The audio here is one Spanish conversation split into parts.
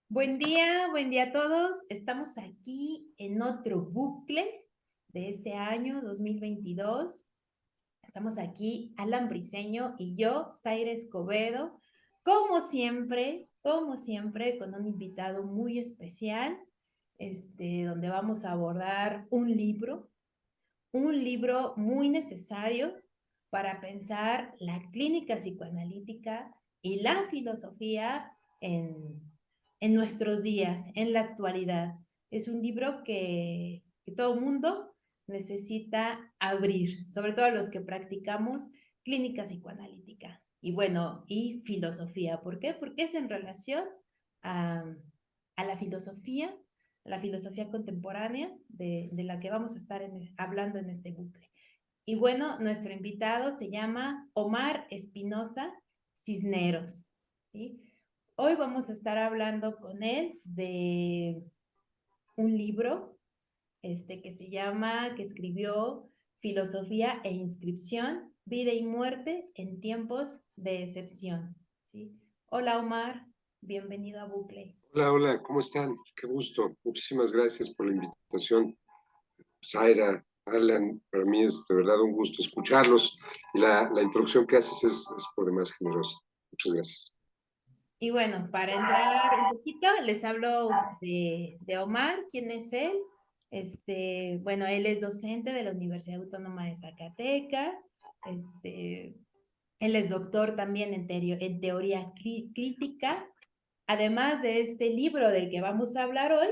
Buen día a todos. Estamos aquí en otro bucle de este año 2022. Estamos aquí Alan Briceño y yo, Zaira Escobedo, como siempre, con un invitado muy especial, donde vamos a abordar un libro muy necesario para pensar la clínica psicoanalítica y la filosofía en, en nuestros días, en la actualidad. Es un libro que todo mundo necesita abrir, sobre todo los que practicamos clínica psicoanalítica y bueno, y filosofía. ¿Por qué? Porque es en relación a, a la filosofía contemporánea de la que vamos a estar hablando en este bucle. Y bueno, nuestro invitado se llama Omar Espinosa Cisneros, ¿sí? Hoy vamos a estar hablando con él de un libro que escribió Filosofía e Inscripción, Vida y Muerte en Tiempos de Excepción, ¿sí? Hola Omar, bienvenido a Bucle. Hola, hola, ¿cómo están? Qué gusto. Muchísimas gracias por la invitación, Zaira, Alan. Para mí es de verdad un gusto escucharlos y la introducción que haces es por demás generosa. Muchas gracias. Y bueno, para entrar un poquito, les hablo de Omar. ¿Quién es él? Bueno, él es docente de la Universidad Autónoma de Zacatecas. Este, Él es doctor también en teoría crítica. Además de este libro del que vamos a hablar hoy,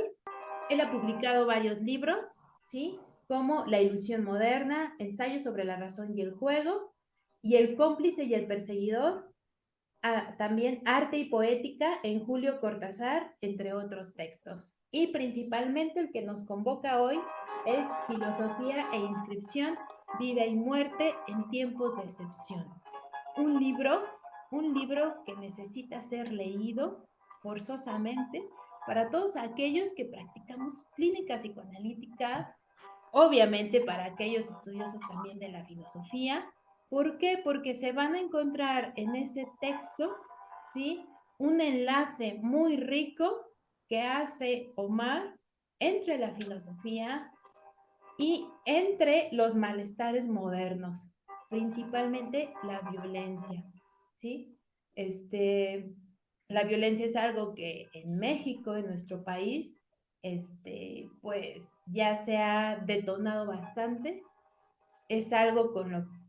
él ha publicado varios libros, ¿sí? Como La ilusión moderna, Ensayo sobre la razón y el juego, y El cómplice y el perseguidor, también Arte y Poética en Julio Cortázar, entre otros textos. Y principalmente el que nos convoca hoy es Filosofía e Inscripción, Vida y Muerte en Tiempos de Excepción. Un libro, un libro que necesita ser leído forzosamente para todos aquellos que practicamos clínica psicoanalítica, obviamente para aquellos estudiosos también de la filosofía. ¿Por qué? Porque se van a encontrar en ese texto, ¿sí? Un enlace muy rico que hace Omar entre la filosofía y entre los malestares modernos, principalmente la violencia, ¿sí? Este, la violencia es algo que en México, en nuestro país, pues ya se ha detonado bastante, es algo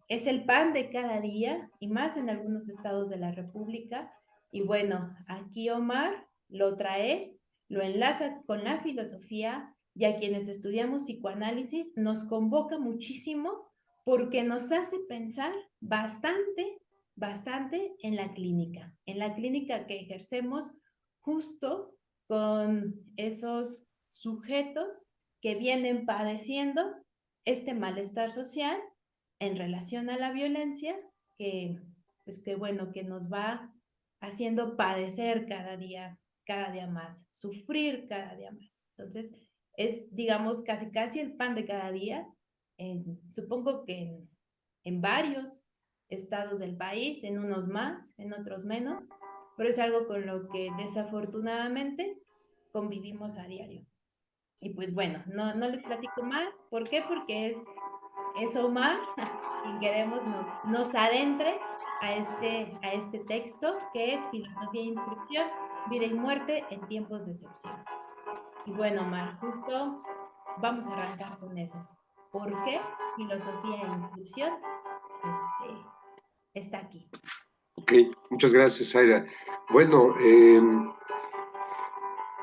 es el pan de cada día y más en algunos estados de la República. Y bueno, aquí Omar lo trae, lo enlaza con la filosofía y a quienes estudiamos psicoanálisis nos convoca muchísimo porque nos hace pensar bastante en la clínica que ejercemos justo con esos sujetos que vienen padeciendo este malestar social en relación a la violencia que, pues que bueno, que nos va haciendo padecer cada día más, sufrir cada día más. Entonces, es, digamos, casi el pan de cada día. Supongo que en varios estados del país, en unos más, en otros menos, pero es algo con lo que desafortunadamente convivimos a diario. Y pues bueno, no les platico más. ¿Por qué? Porque es Omar quien queremos nos adentre a este texto que es Filosofía e Inscripción, Vida y Muerte en Tiempos de Excepción. Y bueno, Omar, justo vamos a arrancar con eso. ¿Por qué Filosofía e Inscripción está aquí? Ok, muchas gracias, Zaira. Bueno,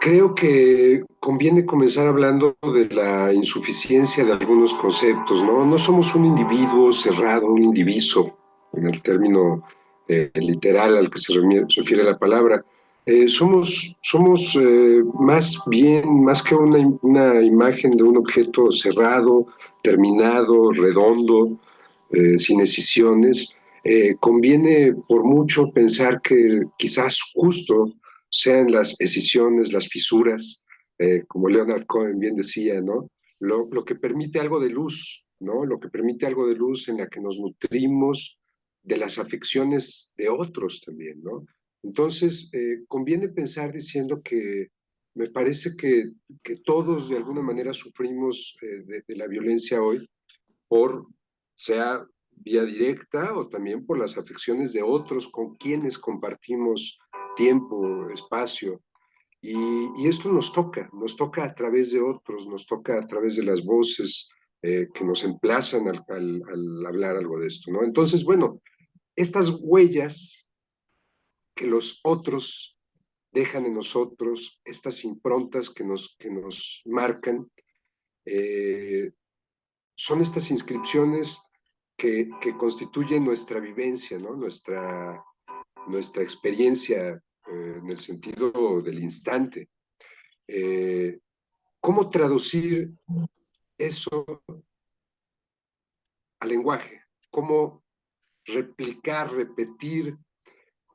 creo que conviene comenzar hablando de la insuficiencia de algunos conceptos, ¿no? No somos un individuo cerrado, un indiviso, en el término literal al que se refiere la palabra. Somos más bien, más que una imagen de un objeto cerrado, terminado, redondo, sin escisiones. Conviene por mucho pensar que quizás justo sean las escisiones, las fisuras, como Leonard Cohen bien decía, ¿no? Lo que permite algo de luz, ¿no? Lo que permite algo de luz en la que nos nutrimos de las afecciones de otros también, ¿no? Entonces, conviene pensar diciendo que me parece que todos de alguna manera sufrimos de la violencia hoy, por sea vía directa o también por las afecciones de otros con quienes compartimos tiempo, espacio. Y esto nos toca a través de otros, nos toca a través de las voces que nos emplazan al hablar algo de esto, ¿no? Entonces, bueno, estas huellas que los otros dejan en nosotros, estas improntas que nos marcan, eh, son estas inscripciones que constituyen nuestra vivencia, ¿no? Nuestra experiencia en el sentido del instante. Eh, ¿Cómo traducir eso al lenguaje? ¿Cómo replicar, repetir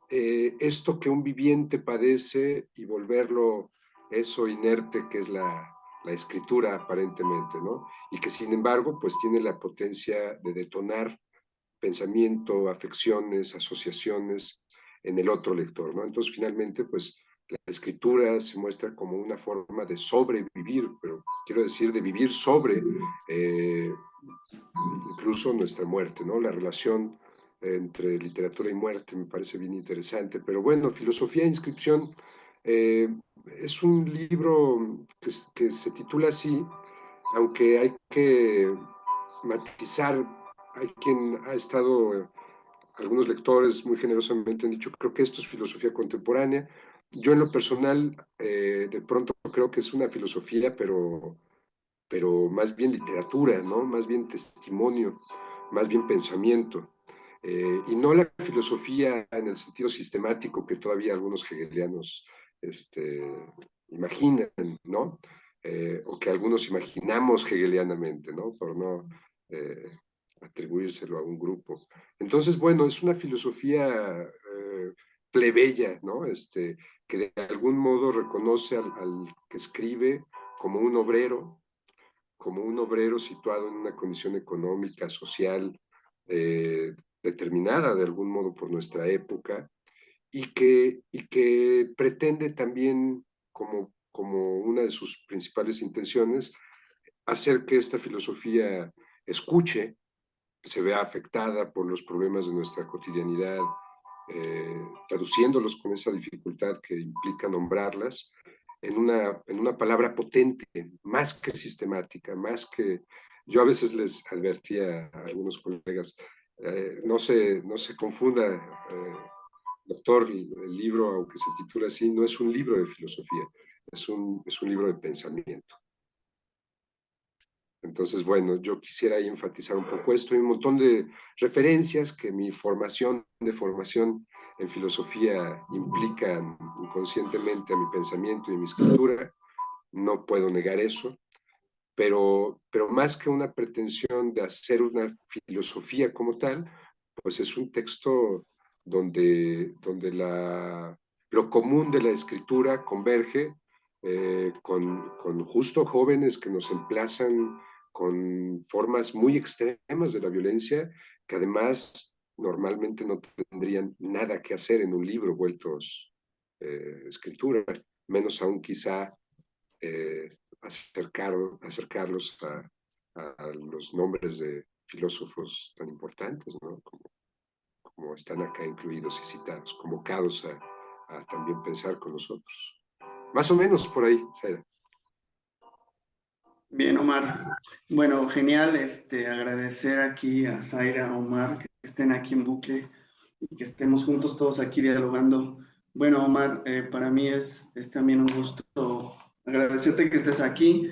esto que un viviente padece y volverlo eso inerte que es la escritura aparentemente, ¿no? Y que sin embargo, pues tiene la potencia de detonar pensamiento, afecciones, asociaciones en el otro lector, ¿no? Entonces, finalmente, pues la escritura se muestra como una forma de sobrevivir, pero quiero decir de vivir sobre incluso nuestra muerte, ¿no? La relación entre literatura y muerte me parece bien interesante. Pero bueno, Filosofía e Inscripción eh, es un libro que se titula así, aunque hay que matizar, hay quien ha estado, algunos lectores muy generosamente han dicho, creo que esto es filosofía contemporánea. Yo en lo personal, de pronto creo que es una filosofía, pero más bien literatura, ¿no? Más bien testimonio, más bien pensamiento. Y no la filosofía en el sentido sistemático que todavía algunos hegelianos este, imaginan, ¿no? O que algunos imaginamos hegelianamente, ¿no? Por no atribuírselo a un grupo. Entonces, bueno, es una filosofía plebeya, ¿no? Que de algún modo reconoce al que escribe como un obrero situado en una condición económica, social, determinada de algún modo por nuestra época, y que pretende también, como una de sus principales intenciones, hacer que esta filosofía escuche, se vea afectada por los problemas de nuestra cotidianidad, traduciéndolos con esa dificultad que implica nombrarlas, en una palabra potente, más que sistemática, más que... Yo a veces les advertía a algunos colegas, no se confunda, doctor, el libro, aunque se titula así, no es un libro de filosofía, es un libro de pensamiento. Entonces, bueno, yo quisiera enfatizar un poco esto y un montón de referencias que mi formación en filosofía implican inconscientemente a mi pensamiento y a mi escritura. No puedo negar eso, pero más que una pretensión de hacer una filosofía como tal, pues es un texto donde lo común de la escritura converge con justo jóvenes que nos emplazan con formas muy extremas de la violencia, que además normalmente no tendrían nada que hacer en un libro vueltos escritura, menos aún quizá acercarlos a los nombres de filósofos tan importantes, ¿no? Como están acá incluidos y citados, convocados a también pensar con nosotros. Más o menos por ahí, Zaira. Bien, Omar. Bueno, genial, agradecer aquí a Zaira, a Omar, que estén aquí en bucle y que estemos juntos todos aquí dialogando. Bueno, Omar, para mí es también un gusto agradecerte que estés aquí.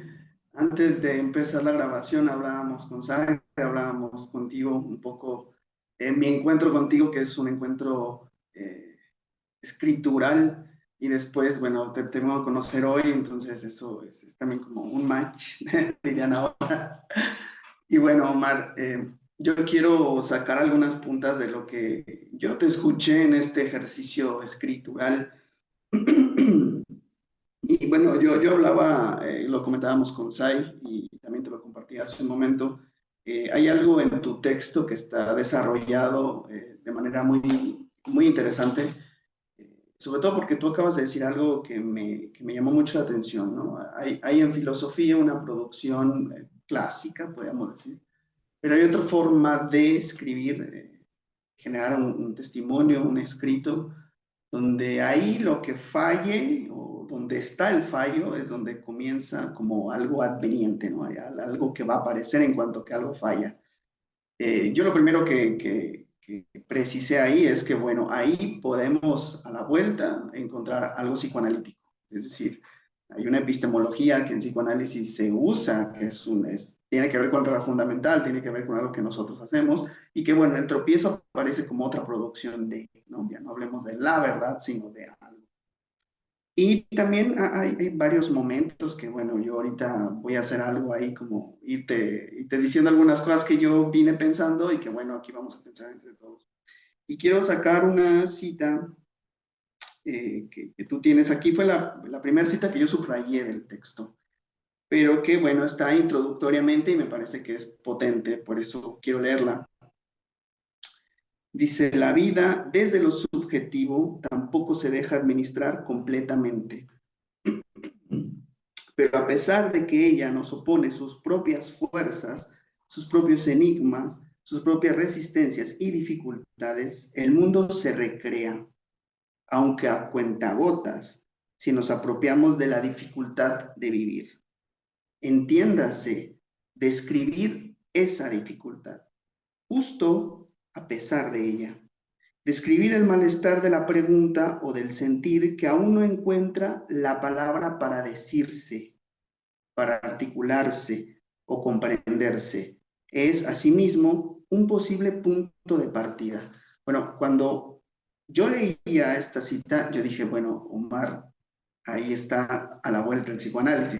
Antes de empezar la grabación hablábamos con Zaira, hablábamos contigo un poco en mi encuentro contigo, que es un encuentro escritural, y después, bueno, te tengo que conocer hoy, entonces eso es también como un match, dirían ahora. Y bueno, Omar, yo quiero sacar algunas puntas de lo que yo te escuché en este ejercicio escritural. Y bueno, yo hablaba, lo comentábamos con Sai y también te lo compartí hace un momento. Hay algo en tu texto que está desarrollado de manera muy, muy interesante, sobre todo porque tú acabas de decir algo que me llamó mucho la atención, ¿no? Hay en filosofía una producción clásica, podríamos decir, pero hay otra forma de escribir, generar un testimonio, un escrito, donde ahí lo que falle o donde está el fallo es donde comienza como algo adveniente, ¿no? Hay algo que va a aparecer en cuanto que algo falla. Yo lo primero que precisé ahí es que, bueno, ahí podemos a la vuelta encontrar algo psicoanalítico. Es decir, hay una epistemología que en psicoanálisis se usa, que tiene que ver con regla fundamental, tiene que ver con algo que nosotros hacemos, y que, bueno, el tropiezo aparece como otra producción de, ¿no? Ya no hablemos de la verdad, sino de algo. Y también hay varios momentos que, bueno, yo ahorita voy a hacer algo ahí como irte diciendo algunas cosas que yo vine pensando y que, bueno, aquí vamos a pensar entre todos. Y quiero sacar una cita que tú tienes aquí. Fue la primera cita que yo subrayé del texto, pero que, bueno, está introductoriamente y me parece que es potente, por eso quiero leerla. Dice, la vida desde lo subjetivo tampoco se deja administrar completamente. Pero a pesar de que ella nos opone sus propias fuerzas, sus propios enigmas, sus propias resistencias y dificultades, el mundo se recrea, aunque a cuentagotas, si nos apropiamos de la dificultad de vivir. Entiéndase, describir esa dificultad, justo a pesar de ella. Describir el malestar de la pregunta o del sentir que aún no encuentra la palabra para decirse, para articularse o comprenderse. Es, asimismo, un posible punto de partida. Bueno, cuando yo leía esta cita, yo dije, bueno, Omar, ahí está a la vuelta el psicoanálisis.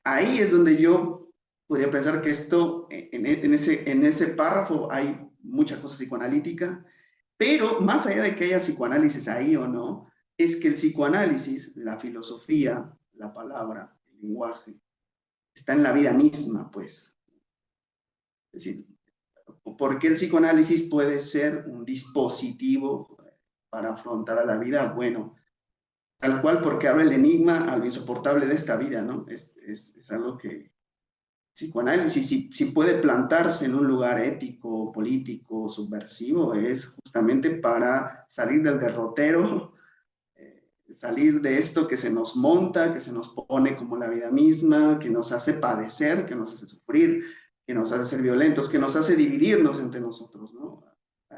Ahí es donde yo podría pensar que esto, en ese párrafo hay mucha cosa psicoanalítica, pero más allá de que haya psicoanálisis ahí o no, es que el psicoanálisis, la filosofía, la palabra, el lenguaje, está en la vida misma, pues. Es decir, ¿por qué el psicoanálisis puede ser un dispositivo para afrontar a la vida? Bueno, tal cual porque abre el enigma a lo insoportable de esta vida, ¿no? Es algo que psicoanálisis, si puede plantarse en un lugar ético, político, subversivo, es justamente para salir del derrotero, salir de esto que se nos monta, que se nos pone como la vida misma, que nos hace padecer, que nos hace sufrir, que nos hace ser violentos, que nos hace dividirnos entre nosotros, ¿no?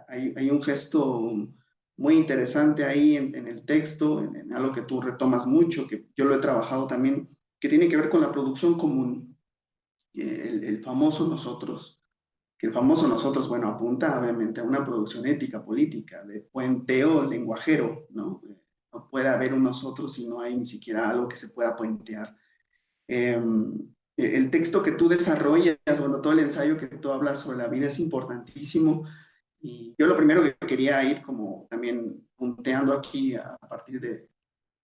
Hay un gesto muy interesante ahí en el texto, en algo que tú retomas mucho, que yo lo he trabajado también, que tiene que ver con la producción común, el famoso nosotros, que el famoso nosotros, bueno, apunta obviamente a una producción ética, política, de puenteo lenguajero, ¿no? No puede haber un nosotros si no hay ni siquiera algo que se pueda puentear. El texto que tú desarrollas, bueno, todo el ensayo que tú hablas sobre la vida es importantísimo. Y yo lo primero que quería ir como también punteando aquí a partir de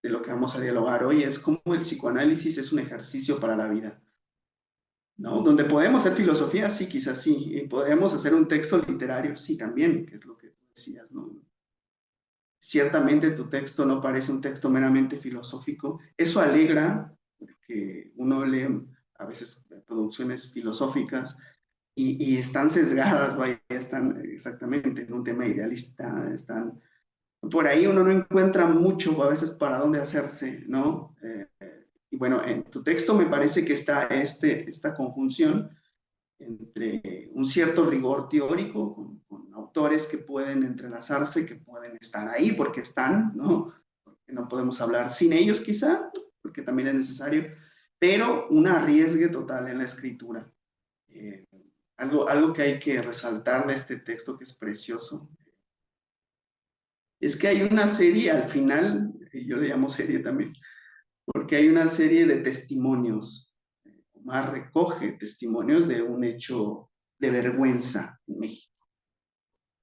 lo que vamos a dialogar hoy es cómo el psicoanálisis es un ejercicio para la vida, ¿no? Donde podemos hacer filosofía, sí, quizás sí, y podemos hacer un texto literario, sí, también, que es lo que tú decías, ¿no? Ciertamente tu texto no parece un texto meramente filosófico. Eso alegra, porque uno lee a veces producciones filosóficas y están sesgadas, vaya, están exactamente en un tema idealista, están... Por ahí uno no encuentra mucho a veces para dónde hacerse, ¿no? Y bueno, en tu texto me parece que está esta conjunción entre un cierto rigor teórico con autores que pueden entrelazarse, que pueden estar ahí porque están, ¿no? Porque no podemos hablar sin ellos quizá, porque también es necesario, pero un arriesgue total en la escritura. Eh, algo que hay que resaltar de este texto que es precioso es que hay una serie al final, y yo le llamo serie también, porque hay una serie de testimonios. Omar recoge testimonios de un hecho de vergüenza en México.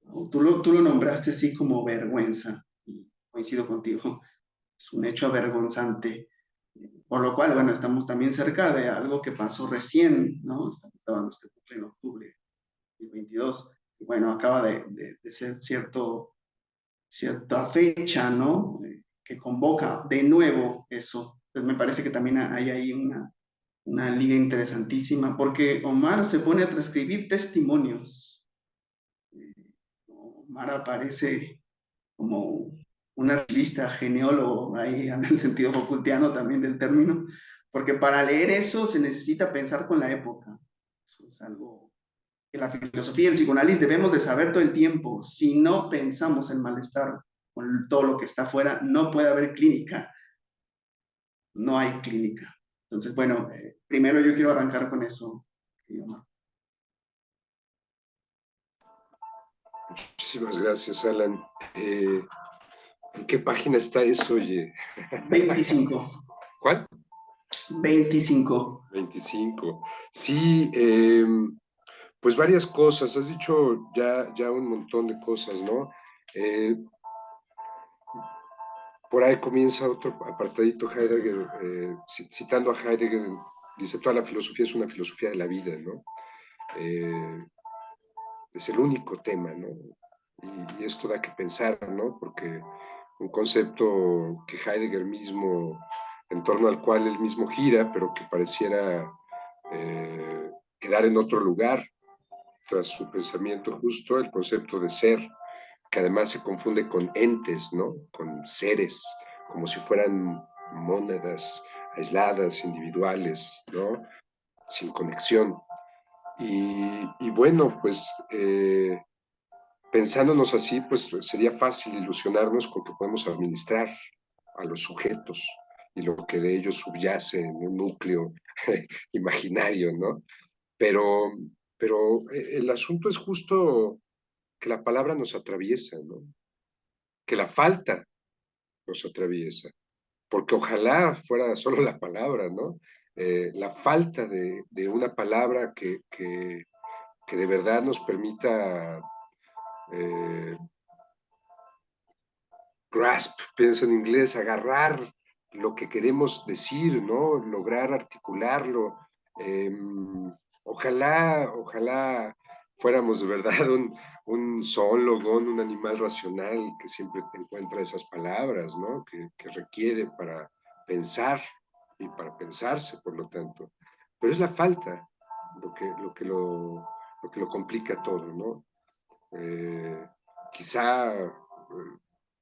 ¿No? Tú lo nombraste así como vergüenza, y coincido contigo, es un hecho avergonzante. Por lo cual, bueno, estamos también cerca de algo que pasó recién, ¿no? Estamos grabando este cumple en octubre del 22, y bueno, acaba de ser cierta fecha, ¿no? que convoca de nuevo eso. Entonces me parece que también hay ahí una liga interesantísima, porque Omar se pone a transcribir testimonios. Omar aparece como un archivista geneólogo, ahí en el sentido Foucaultiano también del término, porque para leer eso se necesita pensar con la época. Eso es algo que la filosofía y el psicoanálisis debemos de saber todo el tiempo. Si no pensamos el malestar con todo lo que está afuera, no puede haber clínica. No hay clínica. Entonces, bueno, primero yo quiero arrancar con eso. Muchísimas gracias, Alan. ¿En qué página está eso, oye? 25. ¿Cuál? 25. 25. Sí, pues varias cosas. Has dicho ya un montón de cosas, ¿no? Eh, por ahí comienza otro apartadito Heidegger, citando a Heidegger, dice, toda la filosofía es una filosofía de la vida, ¿no? Es el único tema, ¿no? Y esto da que pensar, ¿no? Porque un concepto que Heidegger mismo, en torno al cual él mismo gira, pero que pareciera quedar en otro lugar tras su pensamiento justo, el concepto de ser, que además se confunde con entes, ¿no? Con seres, como si fueran mónadas aisladas, individuales, ¿no? Sin conexión. Y bueno, pues pensándonos así, pues sería fácil ilusionarnos con que podemos administrar a los sujetos y lo que de ellos subyace en un núcleo imaginario, ¿no? Pero, pero el asunto es justo que la palabra nos atraviesa, ¿no? Que la falta nos atraviesa, porque ojalá fuera solo la palabra, ¿no? La falta de una palabra que de verdad nos permita eh, grasp, pienso en inglés, agarrar lo que queremos decir, ¿no? Lograr articularlo. Eh, ojalá fuéramos de verdad un zoólogo, un animal racional que siempre encuentra esas palabras, ¿no? Que requiere para pensar y para pensarse, por lo tanto. Pero es la falta lo que lo complica todo, ¿no? Eh, quizá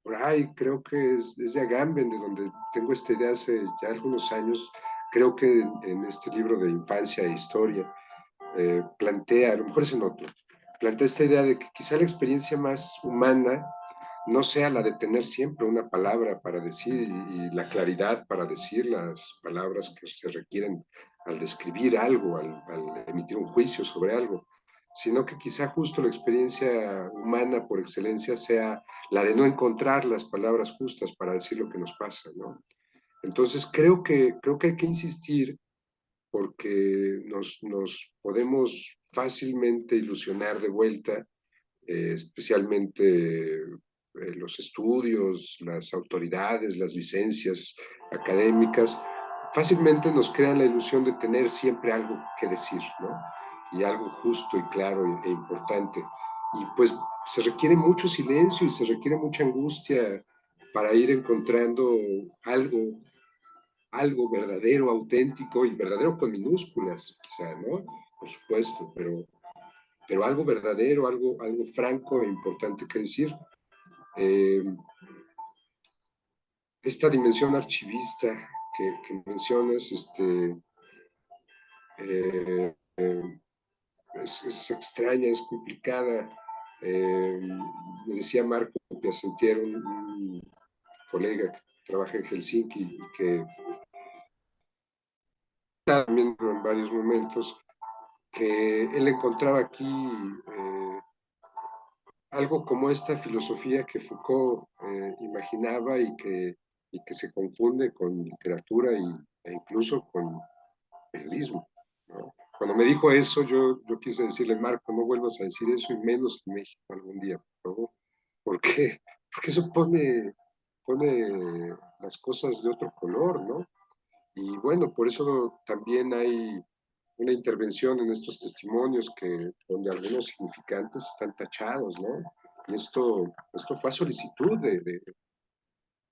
por ahí, creo que es de Agamben, de donde tengo esta idea hace ya algunos años, creo que en este libro de Infancia e Historia, plantea, a lo mejor es en otro, plantea esta idea de que quizá la experiencia más humana no sea la de tener siempre una palabra para decir y la claridad para decir las palabras que se requieren al describir algo, al emitir un juicio sobre algo, sino que quizá justo la experiencia humana por excelencia sea la de no encontrar las palabras justas para decir lo que nos pasa, ¿no? Entonces creo que hay que insistir porque nos podemos fácilmente ilusionar de vuelta, especialmente los estudios, las autoridades, las licencias académicas, fácilmente nos crean la ilusión de tener siempre algo que decir, ¿no? Y algo justo y claro e importante. Y pues se requiere mucho silencio y se requiere mucha angustia para ir encontrando algo, algo verdadero, auténtico y verdadero con minúsculas, quizá, ¿no? Por supuesto, pero algo verdadero, algo franco e importante que decir. Eh, esta dimensión archivista que mencionas eh, es extraña, es complicada. Eh, me decía Marco Piacentier, un colega que trabaja en Helsinki y que también en varios momentos, que él encontraba aquí algo como esta filosofía que Foucault imaginaba y que se confunde con literatura e incluso con periodismo, ¿no? Cuando me dijo eso, yo quise decirle, Marco, no vuelvas a decir eso y menos en México algún día, por favor. ¿Por qué? Porque eso pone las cosas de otro color, ¿no? Y bueno, por eso también hay una intervención en estos testimonios donde algunos significantes están tachados, ¿no? Y esto fue a solicitud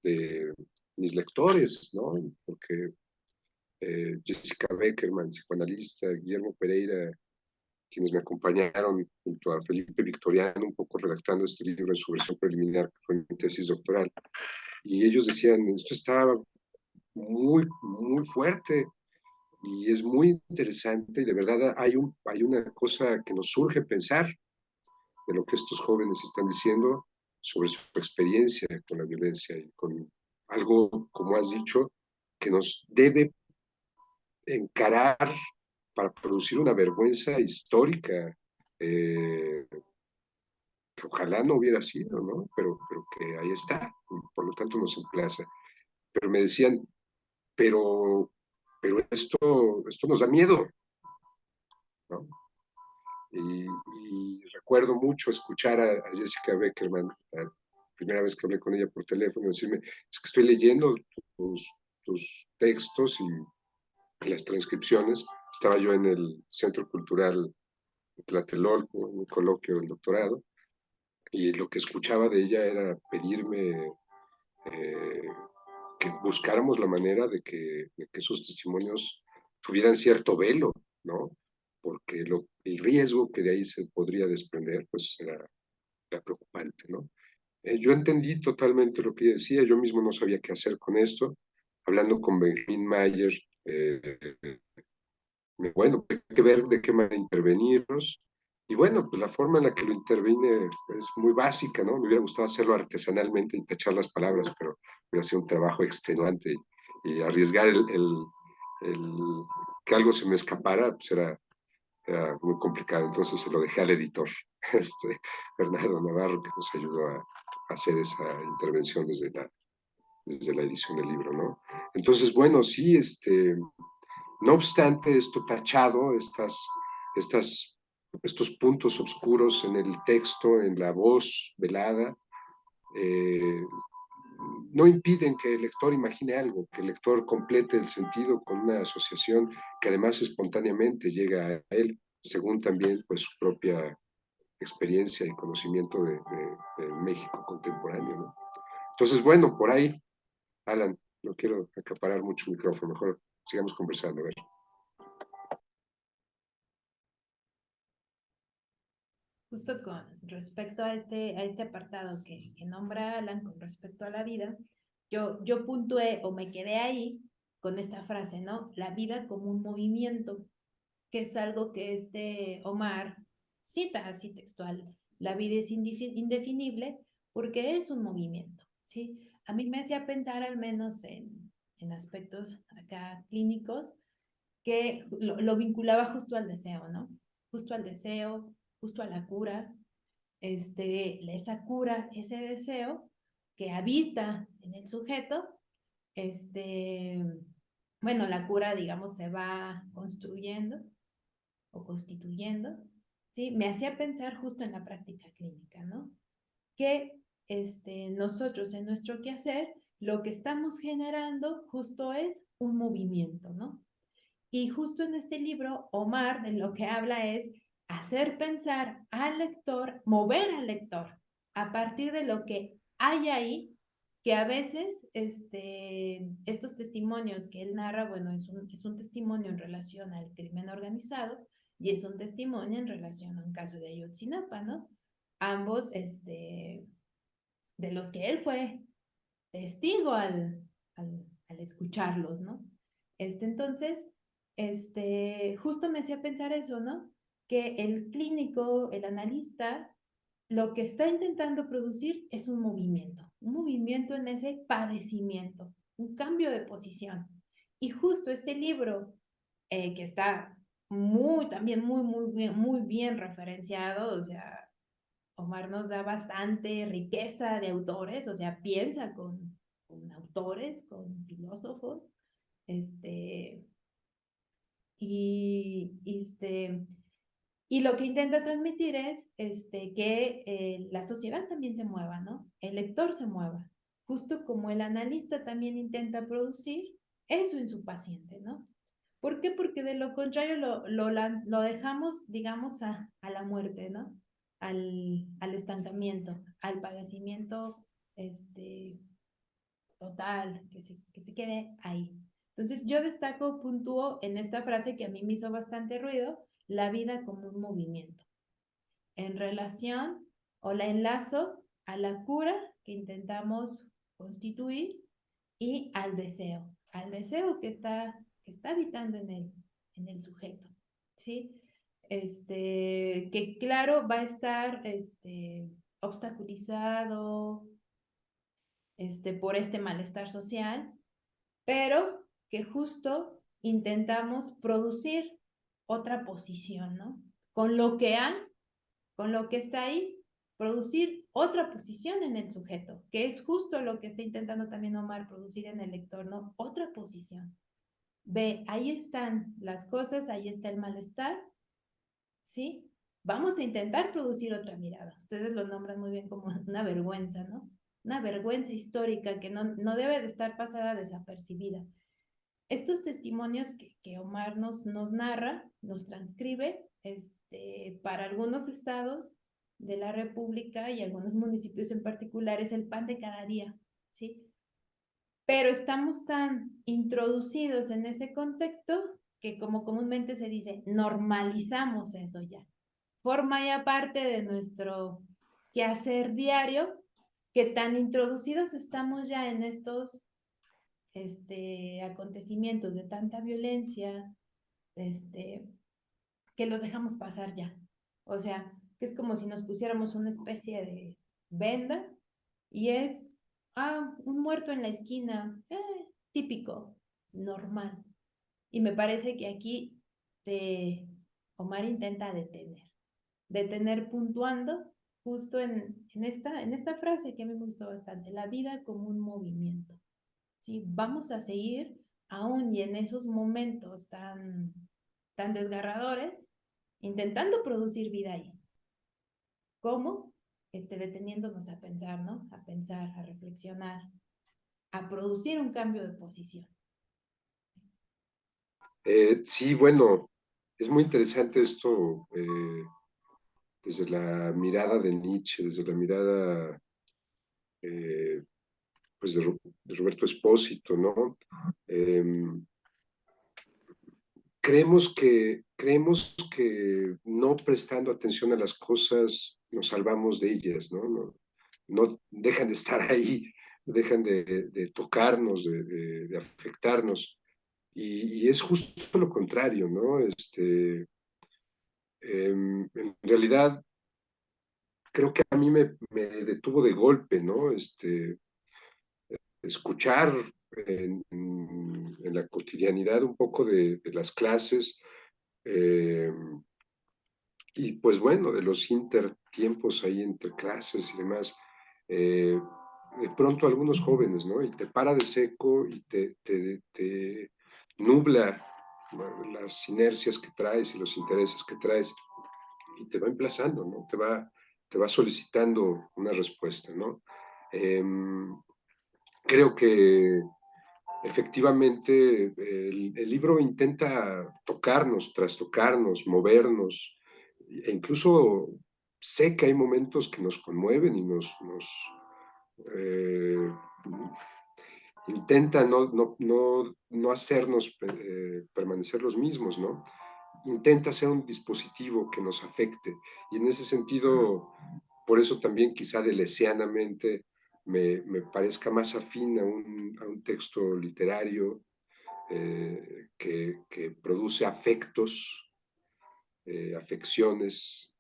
de mis lectores, ¿no? Porque Jessica Beckerman, psicoanalista, Guillermo Pereira, quienes me acompañaron junto a Felipe Victoriano, un poco redactando este libro en su versión preliminar, que fue mi tesis doctoral. Y ellos decían, esto está muy, muy fuerte y es muy interesante y de verdad hay una cosa que nos surge pensar de lo que estos jóvenes están diciendo sobre su experiencia con la violencia y con algo, como has dicho, que nos debe encarar para producir una vergüenza histórica que ojalá no hubiera sido, ¿no? Pero que ahí está, por lo tanto nos emplaza. Pero me decían, pero, pero esto nos da miedo, ¿no? Y recuerdo mucho escuchar a Jessica Beckerman, la primera vez que hablé con ella por teléfono, decirme, es que estoy leyendo tus textos y las transcripciones. Estaba yo en el Centro Cultural de Tlatelolco, en un coloquio del doctorado, y lo que escuchaba de ella era pedirme eh, que buscáramos la manera de que esos testimonios tuvieran cierto velo, ¿no? Porque el riesgo que de ahí se podría desprender, pues era preocupante, ¿no? Yo entendí totalmente lo que ella decía, yo mismo no sabía qué hacer con esto. Hablando con Benjamin Mayer, bueno, hay que ver de qué manera intervenirnos. Y bueno, pues la forma en la que lo intervine es muy básica, ¿no? Me hubiera gustado hacerlo artesanalmente y tachar las palabras, pero hubiera sido un trabajo extenuante y arriesgar el que algo se me escapara, pues era muy complicado. Entonces se lo dejé al editor, Bernardo Navarro, que nos ayudó a hacer esa intervención desde la edición del libro, ¿no? Entonces, bueno, sí, no obstante esto tachado, estos puntos oscuros en el texto, en la voz velada, eh, no impiden que el lector imagine algo, que el lector complete el sentido con una asociación que además espontáneamente llega a él, según también pues, su propia experiencia y conocimiento de México contemporáneo, ¿no? Entonces, bueno, por ahí, Alan, no quiero acaparar mucho el micrófono, mejor sigamos conversando, a ver. Justo con respecto a este apartado que nombra Alan con respecto a la vida, yo puntué o me quedé ahí con esta frase, ¿no? La vida como un movimiento, que es algo que Omar cita así textual. La vida es indefinible porque es un movimiento, ¿sí? A mí me hacía pensar, al menos en aspectos acá clínicos, que lo vinculaba justo al deseo, ¿no? Justo al deseo, justo a la cura, esa cura, ese deseo que habita en el sujeto, este, bueno, la cura, digamos, se va construyendo o constituyendo, ¿sí? Me hacía pensar justo en la práctica clínica, ¿no? Que nosotros en nuestro quehacer, lo que estamos generando justo es un movimiento, ¿no? Y justo en este libro, Omar de lo que habla es hacer pensar al lector, mover al lector a partir de lo que hay ahí, que a veces estos testimonios que él narra, bueno, es un testimonio en relación al crimen organizado y es un testimonio en relación a un caso de Ayotzinapa, ¿no? Ambos, de los que él fue testigo al escucharlos, ¿no? Entonces, justo me hacía pensar eso, ¿no? Que el clínico, el analista, lo que está intentando producir es un movimiento en ese padecimiento, un cambio de posición. Y justo este libro, que está también muy bien referenciado, o sea, Omar nos da bastante riqueza de autores, o sea, piensa con autores, con filósofos, este, y, y lo que intenta transmitir es que la sociedad también se mueva, ¿no? El lector se mueva, justo como el analista también intenta producir eso en su paciente, ¿no? ¿Por qué? Porque de lo contrario lo dejamos, digamos, a la muerte, ¿no? Al estancamiento, al padecimiento este, total, que se quede ahí. Entonces yo destaco, puntúo en esta frase que a mí me hizo bastante ruido, la vida como un movimiento, en relación o la enlazo a la cura que intentamos constituir y al deseo que está habitando en el sujeto, ¿sí? Que claro, va a estar obstaculizado por este malestar social, pero que justo intentamos producir otra posición, ¿no? Con lo que hay, con lo que está ahí, producir otra posición en el sujeto, que es justo lo que está intentando también Omar producir en el lector, ¿no? Otra posición. Ve, ahí están las cosas, ahí está el malestar, ¿sí? Vamos a intentar producir otra mirada. Ustedes lo nombran muy bien como una vergüenza, ¿no? Una vergüenza histórica que no debe de estar pasada desapercibida. Estos testimonios que Omar nos narra, nos transcribe, para algunos estados de la República y algunos municipios en particular, es el pan de cada día, ¿sí? Pero estamos tan introducidos en ese contexto que, como comúnmente se dice, normalizamos eso ya. Forma ya parte de nuestro quehacer diario, que tan introducidos estamos ya en estos acontecimientos de tanta violencia, que los dejamos pasar ya. O sea, que es como si nos pusiéramos una especie de venda y es, un muerto en la esquina, típico, normal. Y me parece que aquí Omar intenta detener puntuando justo en esta frase que a mí me gustó bastante, la vida como un movimiento. ¿Sí? Vamos a seguir aún y en esos momentos tan desgarradores, intentando producir vida ahí. ¿Cómo? Deteniéndonos a pensar, ¿no? A pensar, a reflexionar, a producir un cambio de posición. Sí, bueno, es muy interesante esto desde la mirada de Nietzsche, desde la mirada eh, pues de Roberto Espósito, ¿no? Eh, creemos que no prestando atención a las cosas nos salvamos de ellas, ¿no? No dejan de estar ahí, dejan de tocarnos, de afectarnos. Y es justo lo contrario, ¿no? En realidad, creo que a mí me detuvo de golpe, ¿no? Escuchar en la cotidianidad un poco de las clases eh, y pues bueno, de los intertiempos ahí entre clases y demás. De pronto algunos jóvenes, ¿no? Y te para de seco y te nubla, ¿no? Las inercias que traes y los intereses que traes y te va emplazando, ¿no? Te va solicitando una respuesta, ¿no? Eh, creo que efectivamente el libro intenta tocarnos, trastocarnos, movernos, e incluso sé que hay momentos que nos conmueven y eh, intenta no hacernos permanecer los mismos, ¿no? Intenta ser un dispositivo que nos afecte. Y en ese sentido, por eso también quizá delesianamente me parezca más afín a un texto literario que produce afectos, afecciones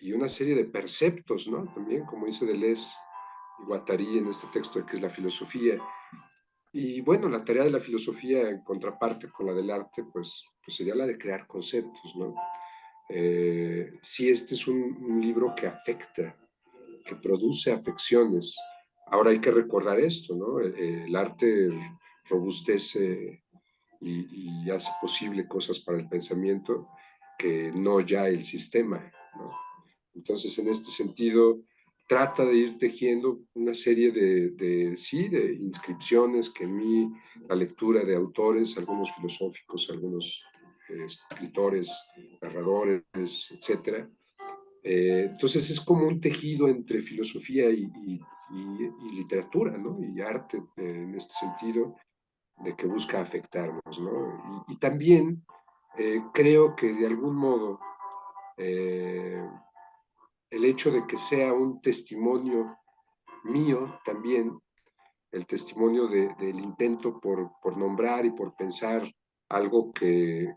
y una serie de perceptos, ¿no? También, como dice Deleuze y Guattari en este texto de que es la filosofía. Y bueno, la tarea de la filosofía en contraparte con la del arte, pues sería la de crear conceptos, ¿no? Si este es un libro que afecta, que produce afecciones, ahora hay que recordar esto, ¿no? El arte robustece y hace posible cosas para el pensamiento que no ya el sistema, ¿no? Entonces, en este sentido, trata de ir tejiendo una serie sí, de inscripciones que en mí, la lectura de autores, algunos filosóficos, algunos escritores, narradores, etcétera, Entonces es como un tejido entre filosofía y literatura, ¿no? Y arte en este sentido, de que busca afectarnos, ¿no? Y también creo que de algún modo el hecho de que sea un testimonio mío también, el testimonio del intento por nombrar y por pensar algo que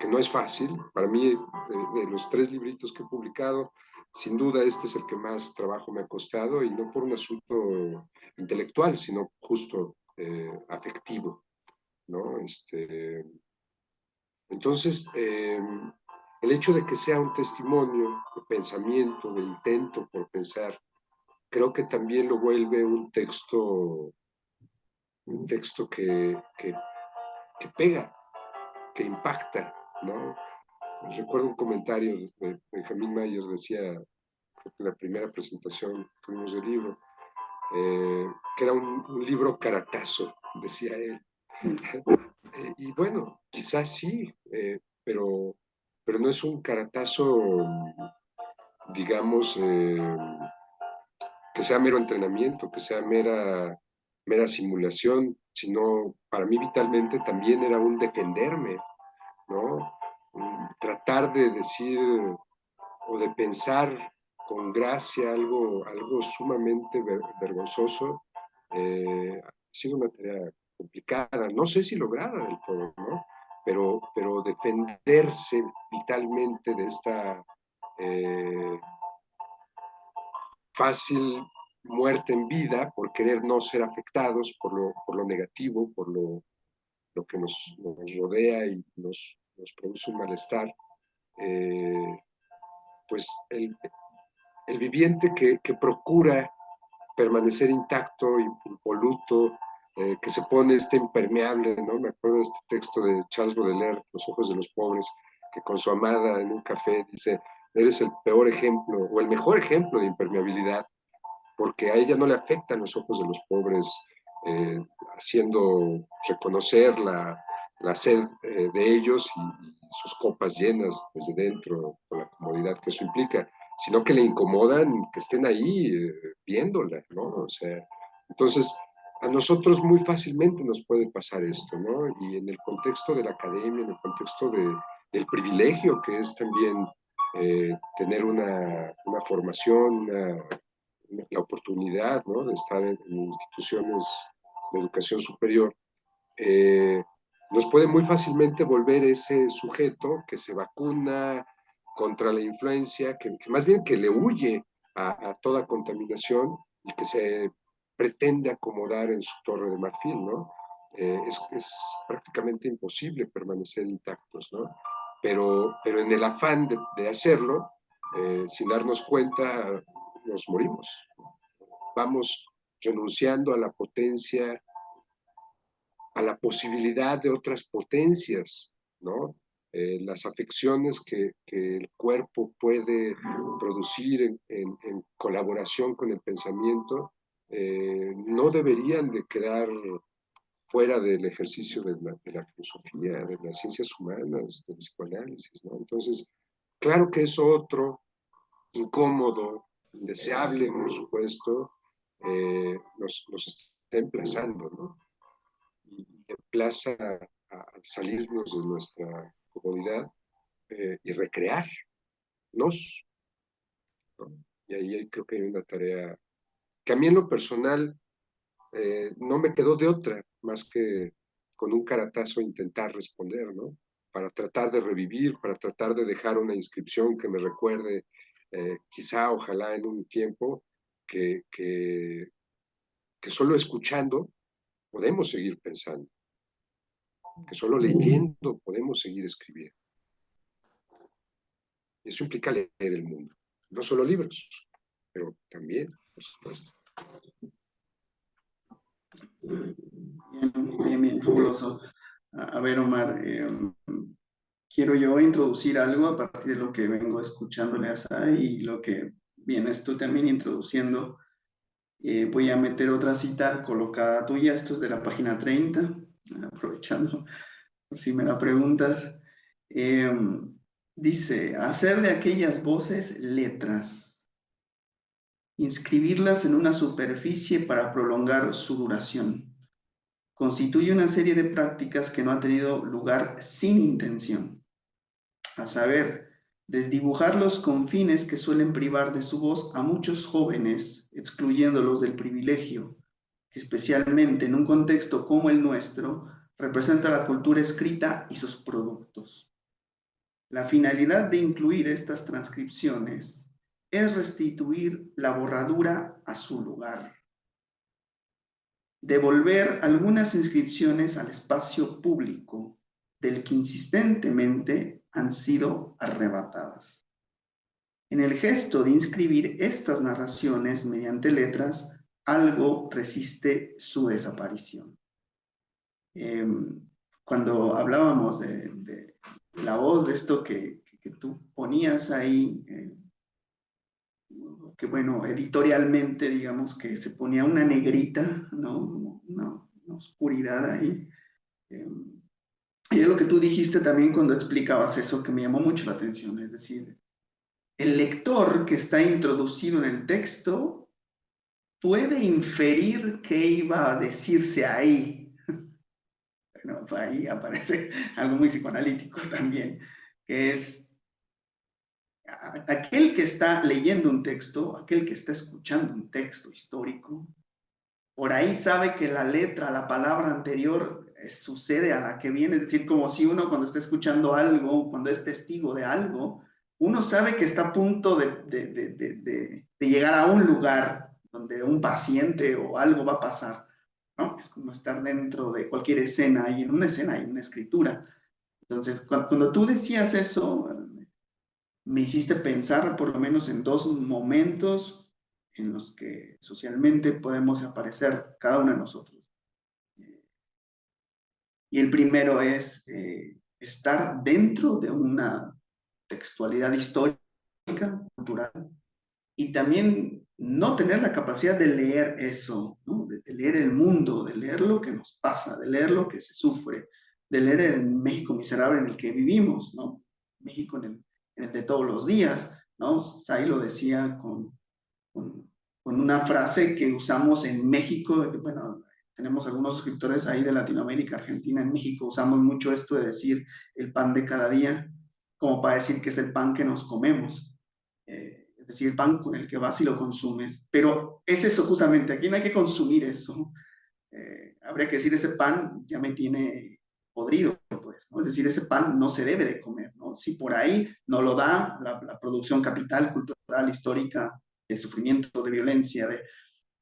no es fácil. Para mí, de los 3 libritos que he publicado, sin duda este es el que más trabajo me ha costado, y no por un asunto intelectual, sino justo afectivo, ¿no? Entonces, el hecho de que sea un testimonio de pensamiento, de intento por pensar, creo que también lo vuelve un texto que pega, que impacta, ¿no? Recuerdo un comentario de Benjamín Mayer, decía, creo que en la primera presentación que tuvimos del libro, que era un libro caratazo, decía él. Y bueno, quizás sí, pero no es un caratazo, digamos, que sea mero entrenamiento, que sea mera simulación, sino para mí vitalmente también era un defenderme, ¿no? Tratar de decir o de pensar con gracia algo sumamente vergonzoso, ha sido una tarea complicada, no sé si lograda del todo, ¿no? Pero defenderse vitalmente de esta eh, fácil muerte en vida por querer no ser afectados por lo negativo, lo que nos rodea y nos produce un malestar, eh, pues el viviente que procura permanecer intacto, impoluto, que se pone impermeable, ¿no? Me acuerdo de este texto de Charles Baudelaire, Los ojos de los pobres, que con su amada en un café dice, eres el peor ejemplo o el mejor ejemplo de impermeabilidad, porque a ella no le afectan los ojos de los pobres, haciendo reconocer la sed de ellos y sus copas llenas desde dentro, con la comodidad que eso implica, sino que le incomodan que estén ahí viéndola, ¿no? O sea, entonces a nosotros muy fácilmente nos puede pasar esto, ¿no? Y en el contexto de la academia, en el contexto del privilegio que es también tener una formación, la oportunidad, ¿no? De estar en instituciones de educación superior, eh, nos puede muy fácilmente volver ese sujeto que se vacuna contra la influencia, que más bien que le huye a toda contaminación y que se pretende acomodar en su torre de marfil, ¿no? Es prácticamente imposible permanecer intactos, ¿no? Pero en el afán de hacerlo, sin darnos cuenta, nos morimos. Vamos renunciando a la potencia, a la posibilidad de otras potencias, ¿no? Las afecciones que el cuerpo puede producir en colaboración con el pensamiento, no deberían de quedar fuera del ejercicio de la filosofía, de las ciencias humanas, del psicoanálisis, ¿no? Entonces, claro que es otro, incómodo, indeseable, por supuesto, nos está emplazando, ¿no? Y emplaza a salirnos de nuestra comodidad y recrearnos, ¿no? Y ahí creo que hay una tarea que a mí en lo personal no me quedó de otra más que con un caratazo intentar responder, ¿no? Para tratar de revivir, para tratar de dejar una inscripción que me recuerde, quizá, ojalá en un tiempo, que, que, que solo escuchando podemos seguir pensando, que solo leyendo podemos seguir escribiendo. Eso implica leer el mundo, no solo libros, pero también, por supuesto. Bien, fabuloso. A ver, Omar, quiero yo introducir algo a partir de lo que vengo escuchándole a Sai y lo que vienes tú también introduciendo. Voy a meter otra cita colocada tuya, esto es de la página 30, aprovechando por si me la preguntas. Dice, hacer de aquellas voces letras, inscribirlas en una superficie para prolongar su duración. Constituye una serie de prácticas que no ha tenido lugar sin intención, a saber, desdibujar los confines que suelen privar de su voz a muchos jóvenes, excluyéndolos del privilegio, que especialmente en un contexto como el nuestro, representa la cultura escrita y sus productos. La finalidad de incluir estas transcripciones es restituir la borradura a su lugar, devolver algunas inscripciones al espacio público del que insistentemente han sido arrebatadas. En el gesto de inscribir estas narraciones mediante letras, algo resiste su desaparición. Cuando hablábamos de la voz, de esto que tú ponías ahí, que bueno, editorialmente, digamos que se ponía una negrita, ¿no? Una oscuridad ahí. Y es lo que tú dijiste también cuando explicabas eso, que me llamó mucho la atención, es decir, el lector que está introducido en el texto puede inferir qué iba a decirse ahí. Bueno, ahí aparece algo muy psicoanalítico también, que es aquel que está leyendo un texto, aquel que está escuchando un texto histórico, por ahí sabe que la letra, la palabra anterior sucede a la que viene, es decir, como si uno cuando está escuchando algo, cuando es testigo de algo, uno sabe que está a punto de llegar a un lugar donde un paciente o algo va a pasar, ¿no? Es como estar dentro de cualquier escena, y en una escena hay una escritura. Entonces, cuando tú decías eso, me hiciste pensar por lo menos en dos momentos en los que socialmente podemos aparecer cada uno de nosotros. Y el primero es estar dentro de una textualidad histórica, cultural, y también no tener la capacidad de leer eso, ¿no? De leer el mundo, de leer lo que nos pasa, de leer lo que se sufre, de leer el México miserable en el que vivimos, ¿no? México en el de todos los días, ¿no? Say lo decía con una frase que usamos en México, bueno, tenemos algunos escritores ahí de Latinoamérica, Argentina, en México, usamos mucho esto de decir el pan de cada día, como para decir que es el pan que nos comemos, es decir, el pan con el que vas y lo consumes, pero es eso justamente, aquí no hay que consumir eso, habría que decir ese pan ya me tiene podrido, pues, ¿no? Es decir, ese pan no se debe de comer, ¿no? Si por ahí no lo da la producción capital, cultural, histórica, el sufrimiento de violencia, de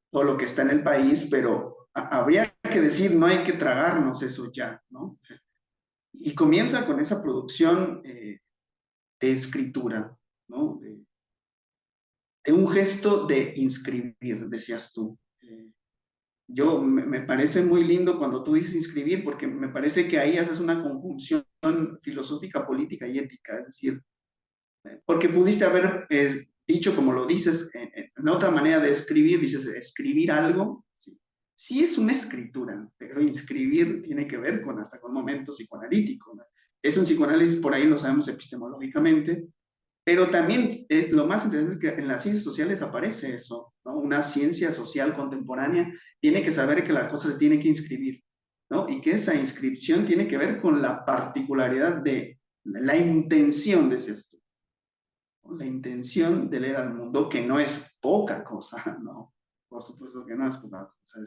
todo lo que está en el país, pero habría que decir, no hay que tragarnos eso ya, ¿no? Y comienza con esa producción de escritura, ¿no? De un gesto de inscribir, decías tú. Me parece muy lindo cuando tú dices inscribir, porque me parece que ahí haces una conjunción filosófica, política y ética, es decir, porque pudiste haber dicho, como lo dices, en otra manera de escribir, dices escribir algo, sí. Sí es una escritura, pero inscribir tiene que ver con hasta con momentos psicoanalíticos, ¿no? Es un psicoanálisis, por ahí lo sabemos epistemológicamente, pero también es lo más interesante es que en las ciencias sociales aparece eso, ¿no? Una ciencia social contemporánea tiene que saber que la cosa se tiene que inscribir, ¿no? Y que esa inscripción tiene que ver con la particularidad de la intención de ese estudio, ¿no? La intención de leer al mundo, que no es poca cosa, ¿no? Por supuesto que no es poca cosa,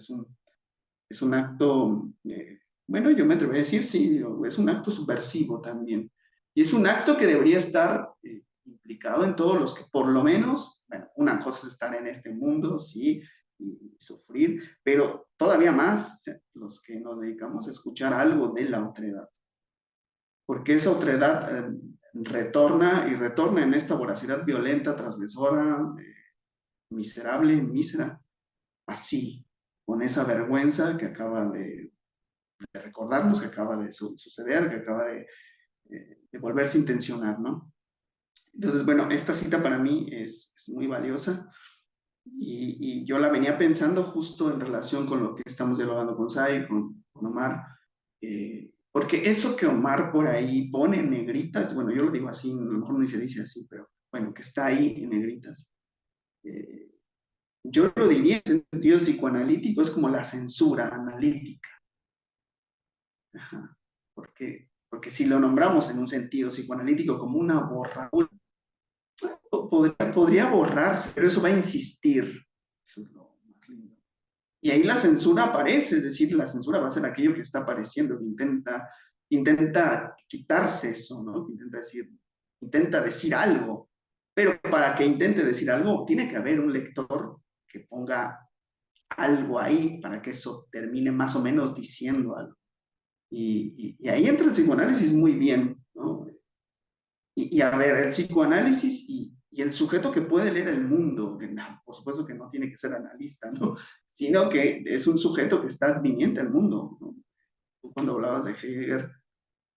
es un acto, bueno, yo me atrevería a decir, sí, es un acto subversivo también. Y es un acto que debería estar implicado en todos los que, por lo menos, bueno, una cosa es estar en este mundo, sí, y sufrir, pero todavía más los que nos dedicamos a escuchar algo de la otredad. Porque esa otredad retorna y retorna en esta voracidad violenta, transgresora, miserable, mísera, así, con esa vergüenza que acaba de recordarnos, que acaba de suceder, que acaba de volverse a intencionar, ¿no? Entonces, bueno, esta cita para mí es muy valiosa y yo la venía pensando justo en relación con lo que estamos dialogando con Sai, con Omar, Porque eso que Omar por ahí pone en negritas, bueno, yo lo digo así, a lo mejor ni se dice así, pero bueno, que está ahí en negritas. eh, yo lo diría en sentido psicoanalítico, es como la censura analítica. Ajá. Porque si lo nombramos en un sentido psicoanalítico como una borradura, podría borrarse, pero eso va a insistir. Eso es lo más lindo. Y ahí la censura aparece, es decir, la censura va a ser aquello que está apareciendo, que intenta quitarse eso, ¿no? Intenta decir algo. Pero para que intente decir algo, tiene que haber un lector que ponga algo ahí para que eso termine más o menos diciendo algo. Y ahí entra el psicoanálisis muy bien, ¿no? Y a ver, el psicoanálisis y el sujeto que puede leer el mundo, que no, por supuesto que no tiene que ser analista, ¿no? Sino que es un sujeto que está adviniente al mundo, ¿no? Tú cuando hablabas de Heidegger,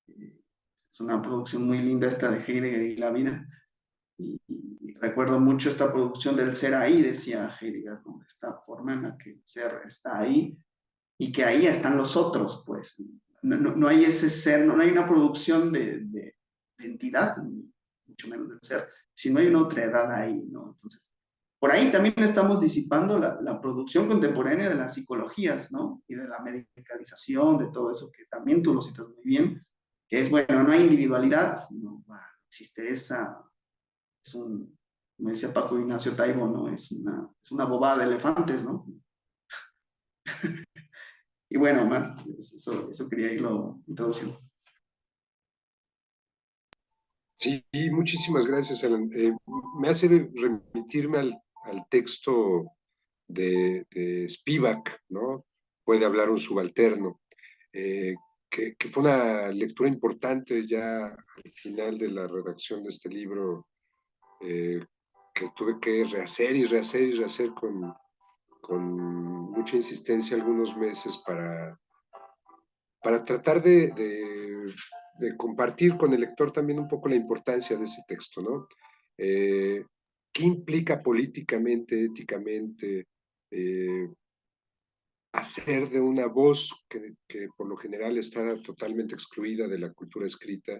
es una producción muy linda esta de Heidegger y la vida. Y recuerdo mucho esta producción del ser ahí, decía Heidegger, ¿no? Esta forma en la que el ser está ahí y que ahí están los otros, pues. No hay ese ser, no hay una producción de entidad, mucho menos del ser, sino hay una otra edad ahí, ¿no? Entonces, por ahí también estamos disipando la producción contemporánea de las psicologías, ¿no? Y de la medicalización, de todo eso, que también tú lo citas muy bien, que es, bueno, no hay individualidad, no existe esa, es un, como decía Paco Ignacio Taibo, ¿no? Es una bobada de elefantes, ¿no? Y bueno, Omar, eso quería irlo introduciendo. Sí, muchísimas gracias, Alan. Me hace remitirme al texto de Spivak, ¿no? Puede hablar un subalterno, eh, que fue una lectura importante ya al final de la redacción de este libro, eh, que tuve que rehacer y rehacer y rehacer con mucha insistencia algunos meses para tratar de compartir con el lector también un poco la importancia de ese texto, ¿no? Eh, ¿Qué implica políticamente, éticamente, eh, hacer de una voz que por lo general está totalmente excluida de la cultura escrita?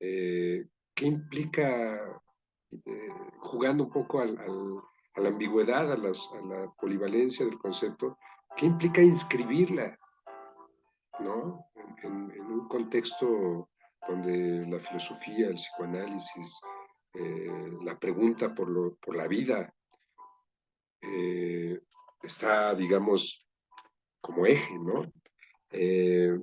¿Qué implica, jugando un poco a la ambigüedad, a la polivalencia del concepto, qué implica inscribirla, ¿no? En un contexto donde la filosofía, el psicoanálisis, la pregunta por la vida, eh, está, digamos, como eje, ¿no? Eh,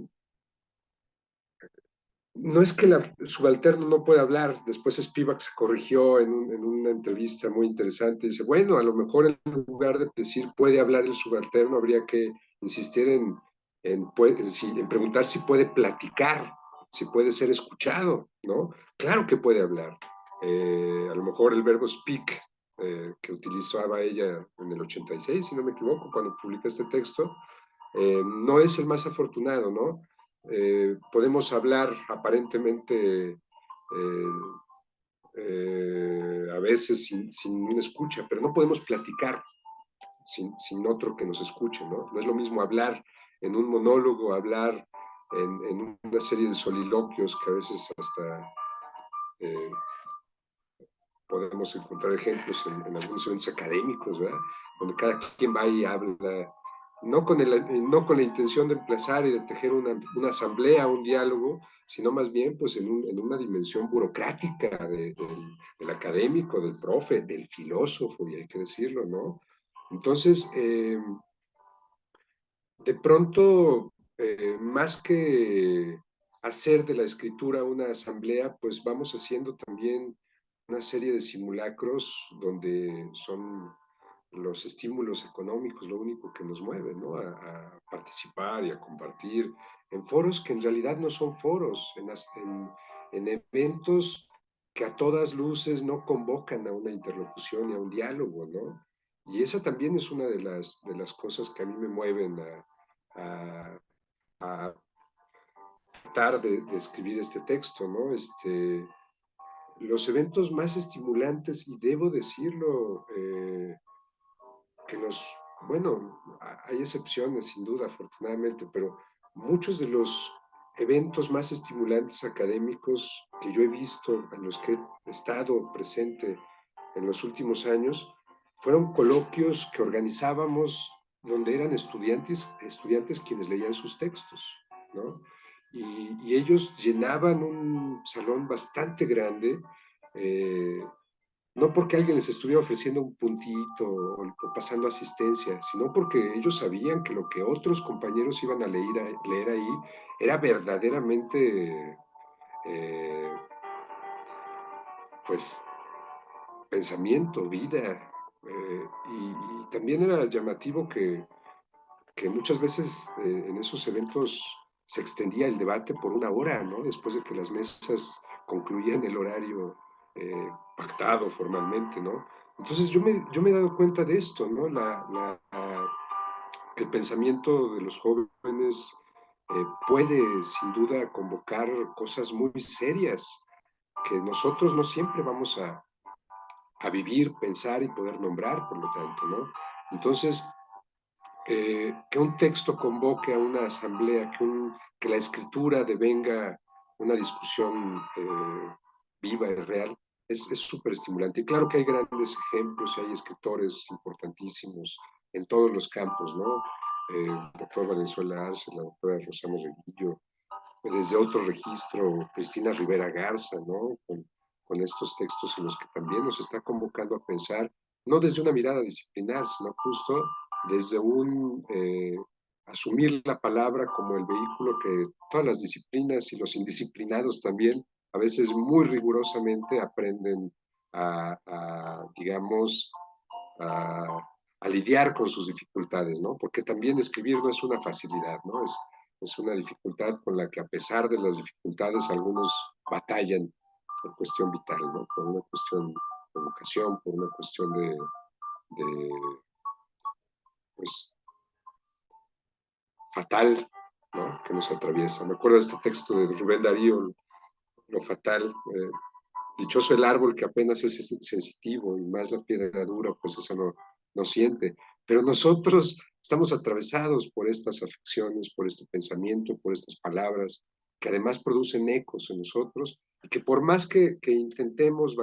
no es que el subalterno no pueda hablar, después Spivak se corrigió en una entrevista muy interesante, dice, bueno, a lo mejor en lugar de decir puede hablar el subalterno, habría que insistir en preguntar si puede platicar, si puede ser escuchado, ¿no? Claro que puede hablar. A lo mejor el verbo speak, que utilizaba ella en el 86, si no me equivoco, cuando publica este texto, no es el más afortunado, ¿no? Podemos hablar aparentemente a veces sin una escucha, pero no podemos platicar sin otro que nos escuche, ¿no? No es lo mismo hablar en un monólogo, hablar en una serie de soliloquios que a veces hasta eh, podemos encontrar ejemplos en algunos eventos académicos, ¿verdad? Donde cada quien va y habla, no con la intención de emplazar y de tejer una asamblea, un diálogo, sino más bien pues en una dimensión burocrática del académico, del profe, del filósofo, y hay que decirlo, ¿no? Entonces, de pronto, más que hacer de la escritura una asamblea, pues vamos haciendo también una serie de simulacros donde son los estímulos económicos lo único que nos mueve, ¿no? A participar y a compartir en foros que en realidad no son foros, en eventos que a todas luces no convocan a una interlocución y a un diálogo, ¿no? Y esa también es una de las cosas que a mí me mueven a, a tratar de escribir este texto, ¿no? Los eventos más estimulantes, y debo decirlo, que bueno, hay excepciones sin duda, afortunadamente, pero muchos de los eventos más estimulantes académicos que yo he visto, en los que he estado presente en los últimos años, fueron coloquios que organizábamos donde eran estudiantes quienes leían sus textos, ¿no? Y ellos llenaban un salón bastante grande, eh, no porque alguien les estuviera ofreciendo un puntito o pasando asistencia, sino porque ellos sabían que lo que otros compañeros iban a leer ahí era verdaderamente, eh, pues, pensamiento, vida. Y también era llamativo que muchas veces en esos eventos se extendía el debate por una hora, ¿no? Después de que las mesas concluían el horario pactado formalmente, ¿no? Entonces yo me he dado cuenta de esto, ¿no? El pensamiento de los jóvenes puede sin duda convocar cosas muy serias que nosotros no siempre vamos a vivir, pensar y poder nombrar, por lo tanto, ¿no? Entonces, que un texto convoque a una asamblea, que la escritura devenga una discusión viva y real, es súper estimulante. Y claro que hay grandes ejemplos y hay escritores importantísimos en todos los campos, ¿no? Doctor Valenzuela Arce, la doctora Rosana Reguillo, desde otro registro, Cristina Rivera Garza, ¿no? Con estos textos en los que también nos está convocando a pensar, no desde una mirada disciplinar, sino justo desde un asumir la palabra como el vehículo que todas las disciplinas y los indisciplinados también, a veces muy rigurosamente aprenden digamos, a, a lidiar con sus dificultades, ¿no? Porque también escribir no es una facilidad, ¿no? Es una dificultad con la que a pesar de las dificultades algunos batallan por cuestión vital, ¿no? Por una cuestión de vocación, por una cuestión de pues, fatal, ¿no? Que nos atraviesa. Me acuerdo de este texto de Rubén Darío, lo fatal, dichoso el árbol que apenas es sensitivo y más la piedra dura, pues eso no siente. Pero nosotros estamos atravesados por estas afecciones, por este pensamiento, por estas palabras, que además producen ecos en nosotros y que por más que intentemos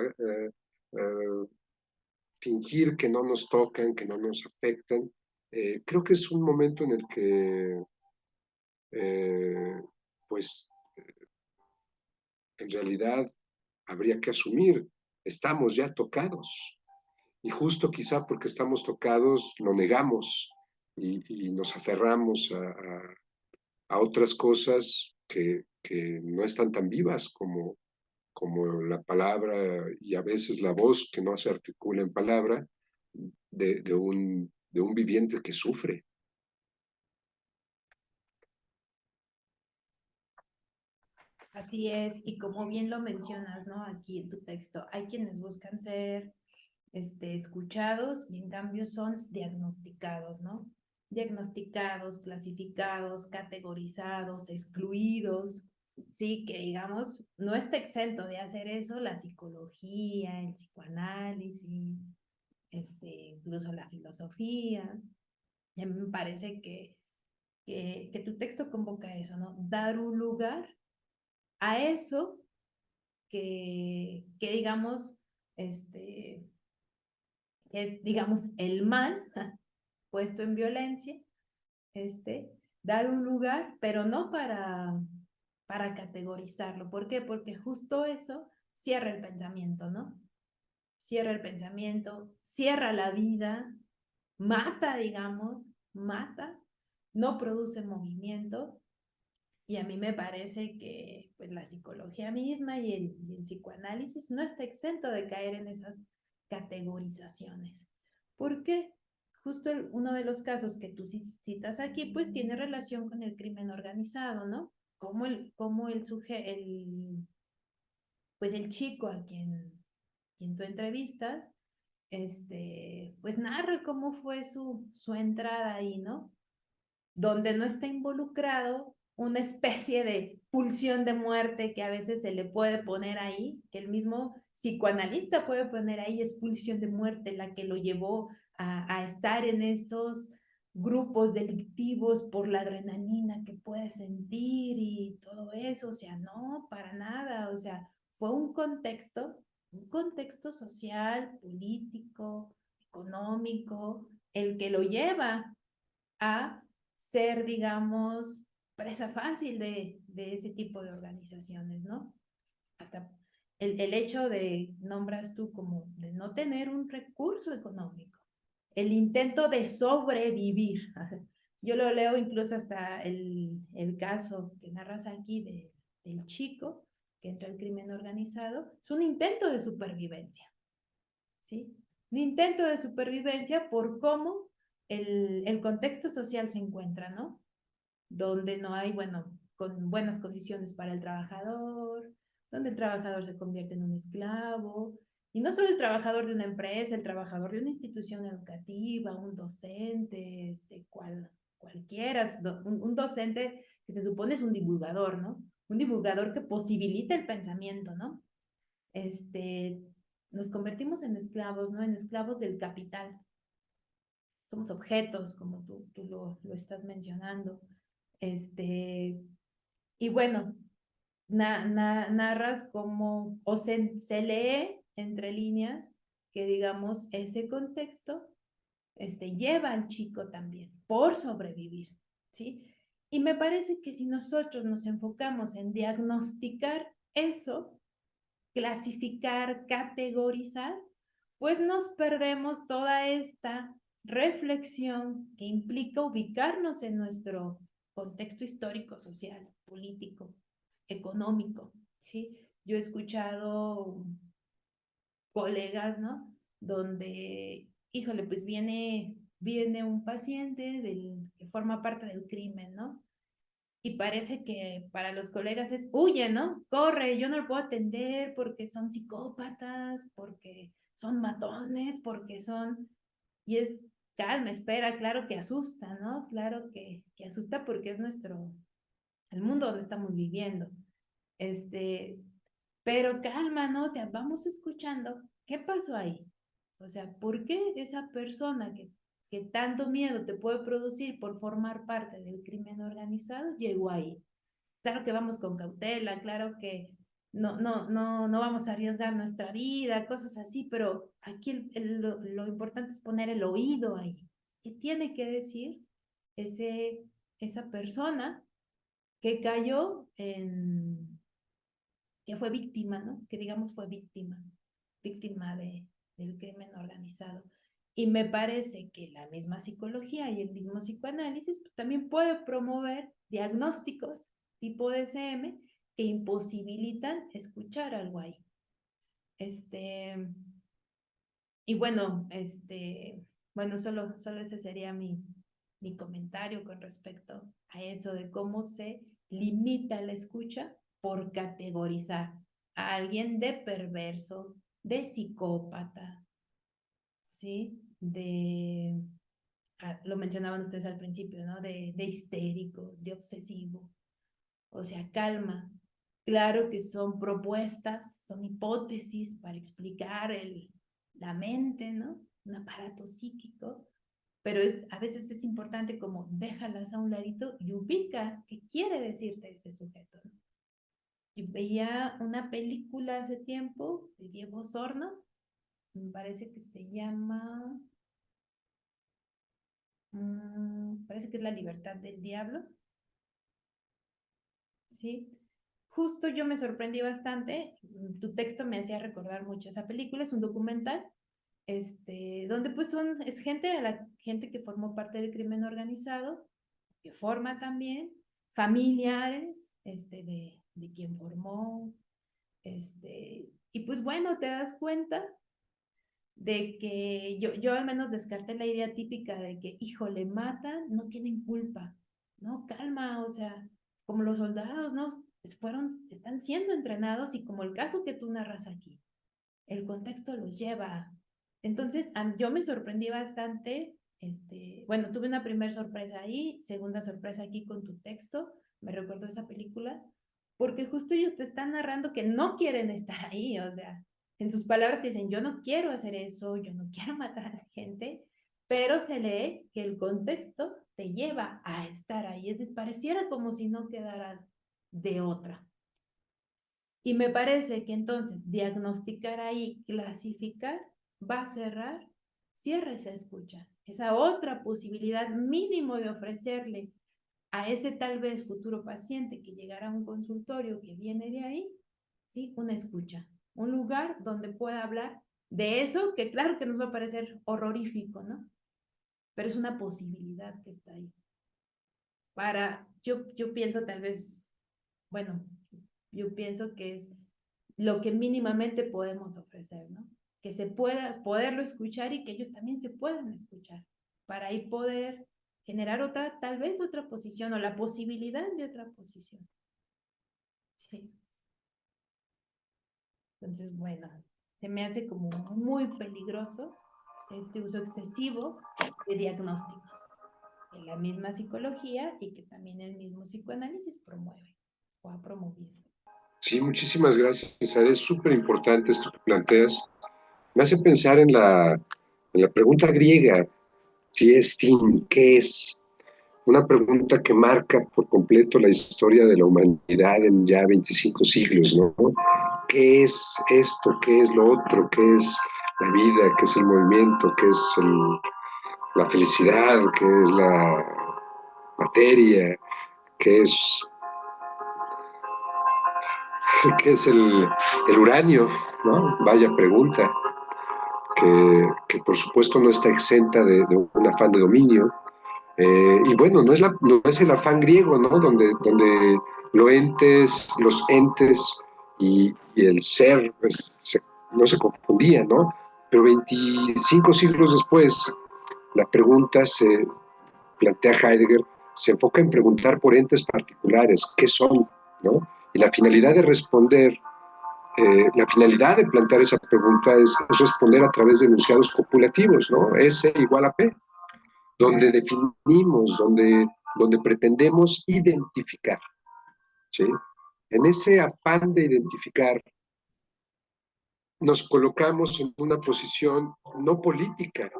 fingir que no nos tocan, que no nos afectan, creo que es un momento en el que, eh, pues, en realidad habría que asumir, estamos ya tocados. Y justo quizá porque estamos tocados, lo negamos y nos aferramos a otras cosas que no están tan vivas como la palabra y a veces la voz que no se articula en palabra de un viviente que sufre. Así es, y como bien lo mencionas, ¿no? Aquí en tu texto, hay quienes buscan ser escuchados y en cambio son diagnosticados, ¿no? Diagnosticados, clasificados, categorizados, excluidos, sí, que digamos, no está exento de hacer eso la psicología, el psicoanálisis, incluso la filosofía. Y a mí me parece que tu texto convoca eso, ¿no? Dar un lugar a eso que digamos, es, digamos, el mal puesto en violencia, dar un lugar, pero no para categorizarlo. ¿Por qué? Porque justo eso cierra el pensamiento, ¿no? Cierra el pensamiento, cierra la vida, mata, digamos, mata, no produce movimiento. Y a mí me parece que pues, la psicología misma y el psicoanálisis no está exento de caer en esas categorizaciones. ¿Por qué? Justo uno de los casos que tú citas aquí, pues tiene relación con el crimen organizado, ¿no? Como pues el chico quien tú entrevistas, pues narra cómo fue su entrada ahí, ¿no? Donde no está involucrado una especie de pulsión de muerte que a veces se le puede poner ahí, que el mismo psicoanalista puede poner ahí, es pulsión de muerte la que lo llevó a estar en esos grupos delictivos por la adrenalina que puedes sentir y todo eso, o sea, no, para nada, o sea, fue un contexto social, político, económico, el que lo lleva a ser, digamos, presa fácil de ese tipo de organizaciones, ¿no? Hasta el hecho de, nombras tú como, de no tener un recurso económico, el intento de sobrevivir. Yo lo leo incluso hasta el caso que narras aquí del chico que entra al crimen organizado, es un intento de supervivencia, ¿sí? Un intento de supervivencia por cómo el contexto social se encuentra, ¿no? Donde no hay, bueno, con buenas condiciones para el trabajador, donde el trabajador se convierte en un esclavo, y no solo el trabajador de una empresa, el trabajador de una institución educativa, un docente, cualquiera, un docente que se supone es un divulgador, ¿no? Un divulgador que posibilita el pensamiento, ¿no? Este, nos convertimos en esclavos, ¿no? En esclavos del capital. Somos objetos, como tú lo estás mencionando. Y bueno, narras como, o se lee entre líneas que, digamos, ese contexto lleva al chico también por sobrevivir, ¿sí? Y me parece que si nosotros nos enfocamos en diagnosticar eso, clasificar, categorizar, pues nos perdemos toda esta reflexión que implica ubicarnos en nuestro contexto histórico, social, político, económico, ¿sí? Yo he escuchado colegas, ¿no? Donde, híjole, pues viene un paciente que forma parte del crimen, ¿no? Y parece que para los colegas es, huye, ¿no? Corre, yo no lo puedo atender porque son psicópatas, porque son matones, porque son... Y es, calma, espera, claro que asusta, ¿no? Claro que asusta porque es el mundo donde estamos viviendo. Este, pero calma, ¿no? O sea, vamos escuchando qué pasó ahí. O sea, ¿por qué esa persona que tanto miedo te puede producir por formar parte del crimen organizado llegó ahí? Claro que vamos con cautela, claro que no vamos a arriesgar nuestra vida, cosas así, pero aquí lo importante es poner el oído ahí. ¿Qué tiene que decir esa persona que cayó que fue víctima, ¿no? Que digamos fue víctima del crimen organizado? Y me parece que la misma psicología y el mismo psicoanálisis pues, también puede promover diagnósticos tipo DSM que imposibilitan escuchar algo ahí. Y bueno, bueno, solo ese sería mi comentario con respecto a eso de cómo se limita la escucha por categorizar a alguien de perverso, de psicópata, ¿sí? Lo mencionaban ustedes al principio, ¿no? De histérico, de obsesivo. O sea, calma. Claro que son propuestas, son hipótesis para explicar la mente, ¿no? Un aparato psíquico, pero a veces es importante como déjalas a un ladito y ubica qué quiere decirte ese sujeto, ¿no? Yo veía una película hace tiempo de Diego Osorno, me parece que se llama, parece que es La libertad del diablo, ¿sí? Justo yo me sorprendí bastante, tu texto me hacía recordar mucho esa película, es un documental, donde pues es gente que formó parte del crimen organizado, que forma también, familiares, de quien formó, y pues bueno, te das cuenta de que yo al menos descarté la idea típica de que, hijo, le matan, no tienen culpa, ¿no? Calma, o sea, como los soldados, ¿no? Están siendo entrenados y como el caso que tú narras aquí, el contexto los lleva. Entonces, yo me sorprendí bastante, bueno, tuve una primera sorpresa ahí, segunda sorpresa aquí con tu texto, me recuerdo esa película, porque justo ellos te están narrando que no quieren estar ahí, o sea, en sus palabras te dicen, yo no quiero hacer eso, yo no quiero matar a la gente, pero se lee que el contexto te lleva a estar ahí, es decir, pareciera como si no quedara de otra. Y me parece que entonces diagnosticar ahí, clasificar, va a cerrar, cierra esa escucha, esa otra posibilidad mínimo de ofrecerle a ese tal vez futuro paciente que llegará a un consultorio que viene de ahí, ¿sí? Una escucha, un lugar donde pueda hablar de eso que claro que nos va a parecer horrorífico, ¿no? Pero es una posibilidad que está ahí. Yo pienso tal vez, bueno, yo pienso que es lo que mínimamente podemos ofrecer, ¿no? Que se pueda, poderlo escuchar y que ellos también se puedan escuchar, para ahí poder generar otra, tal vez otra posición o la posibilidad de otra posición. Sí. Entonces, bueno, se me hace como muy peligroso este uso excesivo de diagnósticos que la misma psicología y que también el mismo psicoanálisis promueve o ha promovido. Sí, muchísimas gracias, César. Es súper importante esto que planteas. Me hace pensar en la pregunta griega, si es tin, ¿qué es? Una pregunta que marca por completo la historia de la humanidad en ya 25 siglos, ¿no? ¿Qué es esto? ¿Qué es lo otro? ¿Qué es la vida? ¿Qué es el movimiento? ¿Qué es la felicidad? ¿Qué es la materia? ¿Qué es, qué es el uranio? ¿No? Vaya pregunta, que por supuesto no está exenta de un afán de dominio. Y bueno, no es el afán griego, ¿no? Donde los entes y el ser pues, no se confundían, ¿no? Pero 25 siglos después, la pregunta se plantea Heidegger, se enfoca en preguntar por entes particulares, ¿qué son? ¿No? Y la finalidad de plantear esa pregunta es responder a través de enunciados copulativos, ¿no? S igual a P, donde definimos, donde pretendemos identificar, ¿sí? En ese afán de identificar, nos colocamos en una posición no política,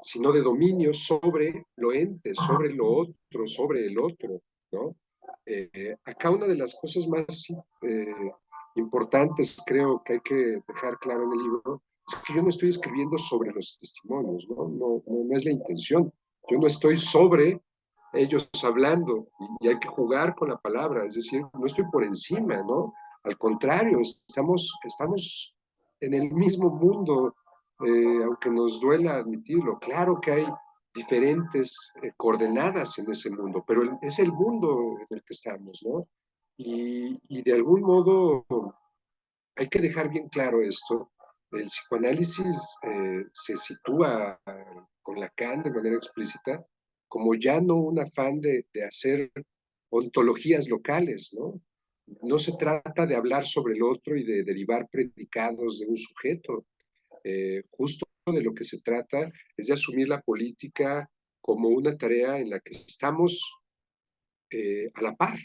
sino de dominio sobre lo ente, sobre lo otro, sobre el otro, ¿no? Acá una de las cosas más importantes, creo que hay que dejar claro en el libro, es que yo no estoy escribiendo sobre los testimonios, no es la intención. Yo no estoy sobre ellos hablando y hay que jugar con la palabra, es decir, no estoy por encima, ¿no? Al contrario, estamos en el mismo mundo, aunque nos duela admitirlo. Claro que hay diferentes coordenadas en ese mundo, pero es el mundo en el que estamos, ¿no? Y de algún modo hay que dejar bien claro esto. El psicoanálisis se sitúa con Lacan de manera explícita como ya no un afán de hacer ontologías locales, ¿no? No se trata de hablar sobre el otro y de derivar predicados de un sujeto. Justo de lo que se trata es de asumir la política como una tarea en la que estamos a la par,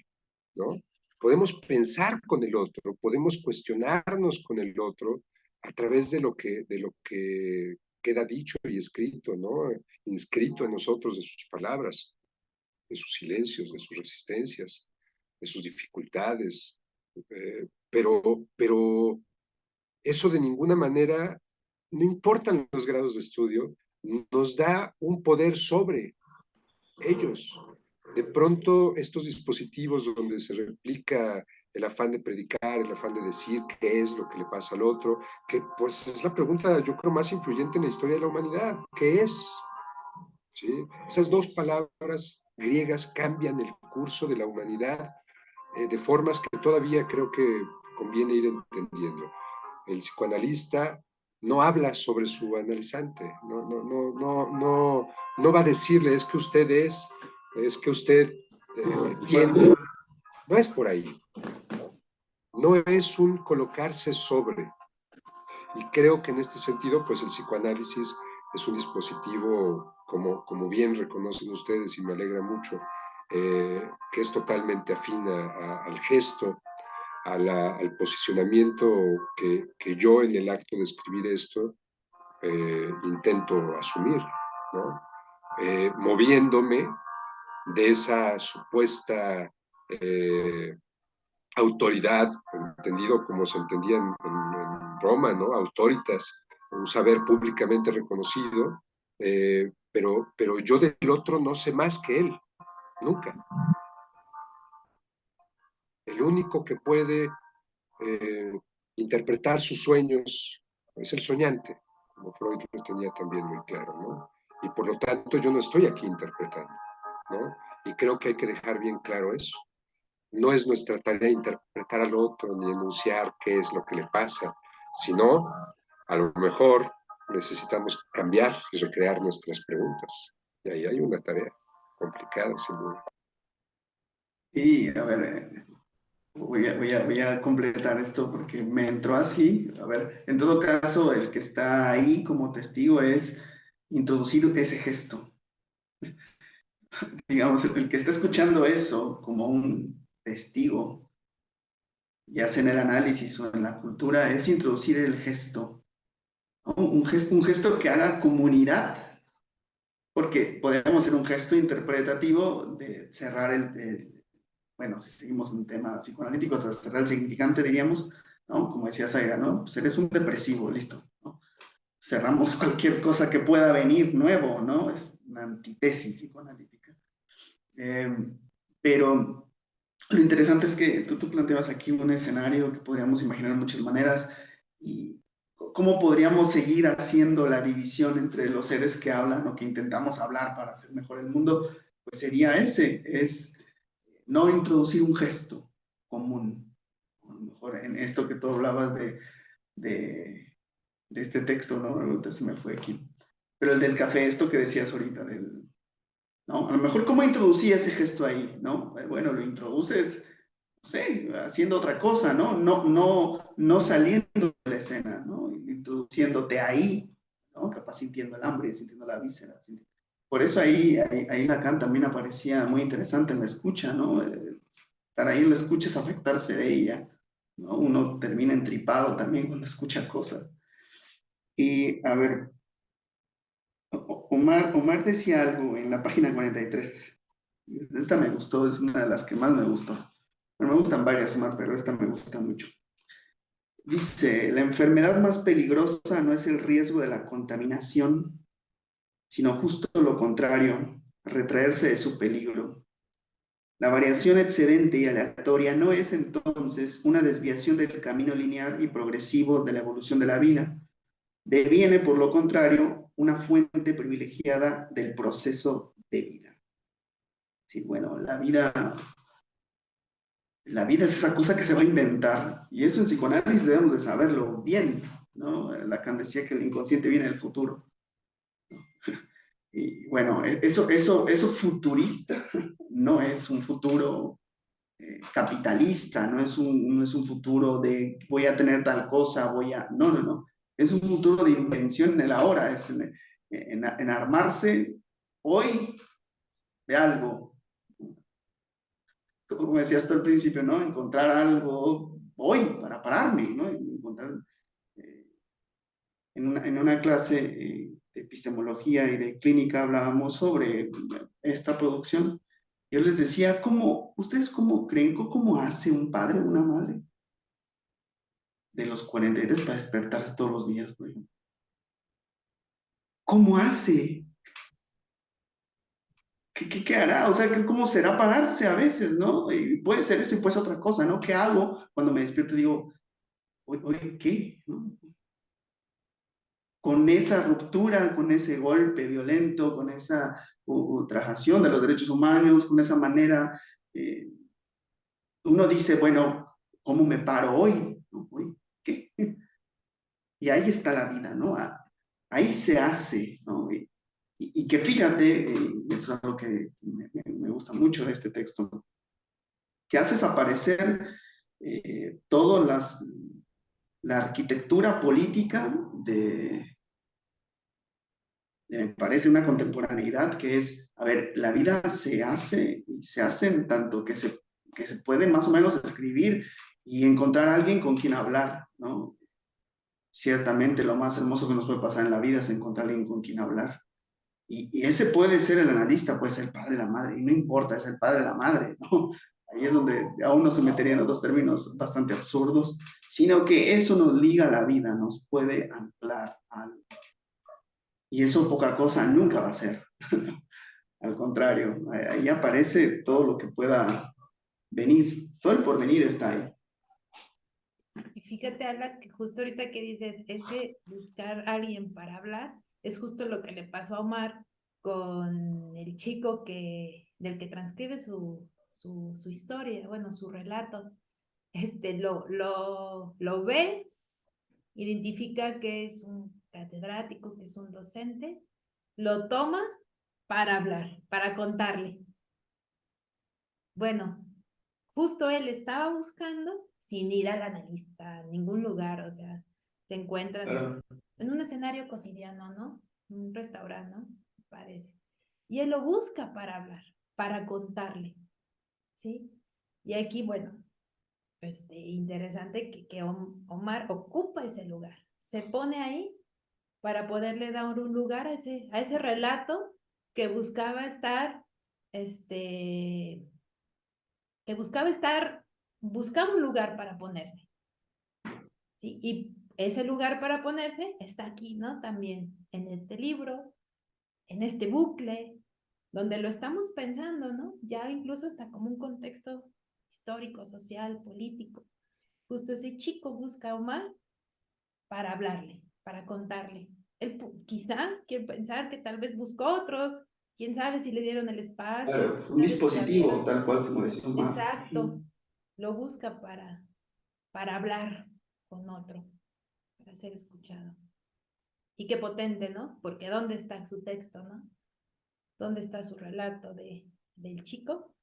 ¿no? Podemos pensar con el otro, podemos cuestionarnos con el otro a través de lo que queda dicho y escrito, ¿no? Inscrito en nosotros de sus palabras, de sus silencios, de sus resistencias, de sus dificultades. Pero eso de ninguna manera, no importan los grados de estudio, nos da un poder sobre ellos. De pronto, estos dispositivos donde se replica el afán de predicar, el afán de decir qué es lo que le pasa al otro, que pues es la pregunta, yo creo, más influyente en la historia de la humanidad. ¿Qué es? ¿Sí? Esas dos palabras griegas cambian el curso de la humanidad de formas que todavía creo que conviene ir entendiendo. El psicoanalista no habla sobre su analizante, no va a decirle es que usted entiende, no es por ahí, no es un colocarse sobre. Y creo que en este sentido, pues el psicoanálisis es un dispositivo, como bien reconocen ustedes y me alegra mucho, que es totalmente afín al gesto, al posicionamiento que yo en el acto de escribir esto intento asumir, ¿no? moviéndome de esa supuesta autoridad, entendido como se entendía en Roma, ¿no? Autoritas, un saber públicamente reconocido, pero yo del otro no sé más que él, nunca. El único que puede interpretar sus sueños es el soñante, como Freud lo tenía también muy claro, ¿no? Y por lo tanto yo no estoy aquí interpretando, ¿no? Y creo que hay que dejar bien claro eso. No es nuestra tarea interpretar al otro ni enunciar qué es lo que le pasa, sino a lo mejor necesitamos cambiar y recrear nuestras preguntas. Y ahí hay una tarea complicada, sin duda. Sí, a ver, voy a completar esto porque me entró así. A ver, en todo caso, el que está ahí como testigo es introducir ese gesto. Digamos, el que está escuchando eso como un testigo, ya sea en el análisis o en la cultura, es introducir el gesto, ¿no? Un gesto que haga comunidad, porque podemos hacer un gesto interpretativo de cerrar bueno, si seguimos un tema psicoanalítico, o sea, cerrar el significante, diríamos, ¿no? Como decía Zaira, ¿no? Pues eres un depresivo, listo, ¿no? Cerramos cualquier cosa que pueda venir nuevo, ¿no? Es una antítesis psicoanalítica. Pero lo interesante es que tú planteabas aquí un escenario que podríamos imaginar de muchas maneras y cómo podríamos seguir haciendo la división entre los seres que hablan o que intentamos hablar para hacer mejor el mundo, pues sería ese, es no introducir un gesto común. A lo mejor en esto que tú hablabas de, de este texto, ¿no? Ahorita se me fue aquí. Pero el del café, esto que decías ahorita, ¿no? A lo mejor, ¿cómo introducí ese gesto ahí, ¿no? Bueno, lo introduces, no sé, haciendo otra cosa, ¿no? No saliendo de la escena, ¿no? Introduciéndote ahí, ¿no? Capaz sintiendo el hambre, sintiendo la víscera. Por eso ahí Lacan también aparecía muy interesante en la escucha, ¿no? Estar ahí en la escucha es afectarse de ella, ¿no? Uno termina entripado también cuando escucha cosas. Y, a ver, Omar decía algo en la página 43. Esta me gustó, es una de las que más me gustó. Bueno, me gustan varias, Omar, pero esta me gusta mucho. Dice, la enfermedad más peligrosa no es el riesgo de la contaminación, sino justo lo contrario, retraerse de su peligro. La variación excedente y aleatoria no es entonces una desviación del camino lineal y progresivo de la evolución de la vida. Deviene, por lo contrario, una fuente privilegiada del proceso de vida. Sí, bueno, la vida es esa cosa que se va a inventar, y eso en psicoanálisis debemos de saberlo bien, ¿no? Lacan decía que el inconsciente viene del futuro. Y bueno, eso futurista no es un futuro capitalista, no es un futuro de voy a tener tal cosa, no. Es un futuro de invención en el ahora, es en armarse hoy de algo. Como decías tú al principio, ¿no? Encontrar algo hoy para pararme, ¿no? Encontrar, eh, en una clase de epistemología y de clínica hablábamos sobre esta producción. Yo les decía, ¿ustedes cómo creen, cómo hace un padre o una madre de los 43 para despertarse todos los días, por ejemplo? ¿Cómo hace? ¿Qué hará? O sea, ¿cómo será pararse a veces, no? Y puede ser eso y puede ser otra cosa, ¿no? ¿Qué hago cuando me despierto y digo, oye, ¿qué? ¿No? Con esa ruptura, con ese golpe violento, con esa ultrajación de los derechos humanos, con esa manera, eh, uno dice, bueno, ¿cómo me paro hoy? ¿No? ¿Hoy qué? Y ahí está la vida, ¿no? Ahí se hace, ¿no? Y que fíjate, eso es algo que me gusta mucho de este texto, que haces aparecer toda la arquitectura política me parece una contemporaneidad que es, a ver, la vida se hace y se hace en tanto que se puede más o menos escribir y encontrar a alguien con quien hablar, ¿no? Ciertamente lo más hermoso que nos puede pasar en la vida es encontrar a alguien con quien hablar. Y ese puede ser el analista, puede ser el padre de la madre, y no importa, es el padre de la madre, ¿no? Ahí es donde aún no se metería en otros términos bastante absurdos, sino que eso nos liga a la vida, nos puede anclar algo. Y eso poca cosa nunca va a ser. Al contrario, ahí aparece todo lo que pueda venir. Todo el porvenir está ahí. Y fíjate, Ala, que justo ahorita que dices, ese buscar a alguien para hablar, es justo lo que le pasó a Omar con el chico del que transcribe su historia, bueno, su relato. Lo ve, identifica que es un catedrático, que es un docente, lo toma para hablar, para contarle. Bueno, justo él estaba buscando sin ir al analista a ningún lugar, o sea, se encuentran en un escenario cotidiano, ¿no? Un restaurante, ¿no? Parece. Y él lo busca para hablar, para contarle, ¿sí? Y aquí, bueno, interesante que Omar ocupa ese lugar, se pone ahí para poderle dar un lugar a ese relato que buscaba estar, este, que buscaba un lugar para ponerse, ¿sí? Y ese lugar para ponerse está aquí, ¿no? También en este libro, en este bucle, donde lo estamos pensando, ¿no? Ya incluso está como un contexto histórico, social, político. Justo ese chico busca a Omar para hablarle, para contarle. Él quizá quiere pensar que tal vez buscó otros, quién sabe si le dieron el espacio, Claro, un sabe si le dispositivo, abrieron. tal cual como decía Omar. Exacto, lo busca para hablar con otro, para ser escuchado. Y qué potente, ¿no? Porque ¿dónde está su texto, no? ¿Dónde está su relato del chico?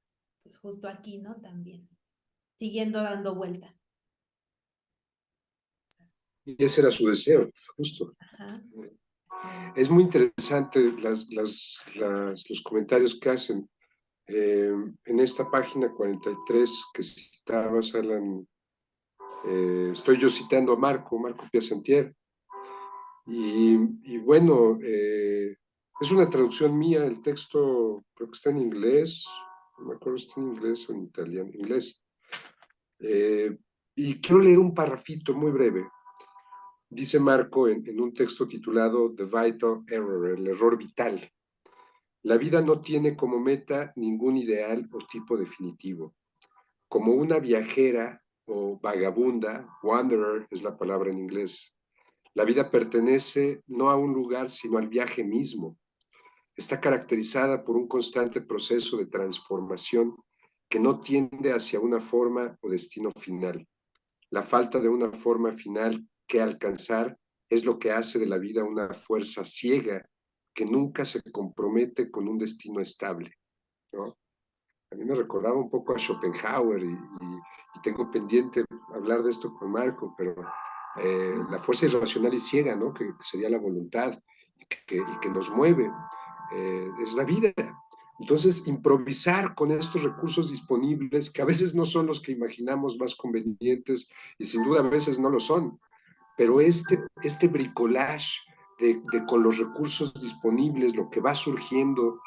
Pues justo aquí, ¿no? También, siguiendo dando vuelta. Y ese era su deseo, justo. Ajá, sí. Es muy interesante los comentarios que hacen. En esta página 43 que citabas, Alan, estoy yo citando a Marco Piasantier, y bueno, es una traducción mía, el texto creo que está en inglés, no me acuerdo si está en inglés o en italiano, inglés. Eh, y quiero leer un parrafito muy breve. Dice Marco en un texto titulado The Vital Error, el error vital. La vida no tiene como meta ningún ideal o tipo definitivo. Como una viajera o vagabunda, wanderer es la palabra en inglés. La vida pertenece no a un lugar, sino al viaje mismo. Está caracterizada por un constante proceso de transformación que no tiende hacia una forma o destino final. La falta de una forma final que alcanzar es lo que hace de la vida una fuerza ciega que nunca se compromete con un destino estable, ¿no? A mí me recordaba un poco a Schopenhauer y tengo pendiente hablar de esto con Marco, pero la fuerza irracional y ciega, ¿no? Que sería la voluntad y que nos mueve, es la vida. Entonces, improvisar con estos recursos disponibles, que a veces no son los que imaginamos más convenientes y sin duda a veces no lo son, pero este bricolage con los recursos disponibles, lo que va surgiendo,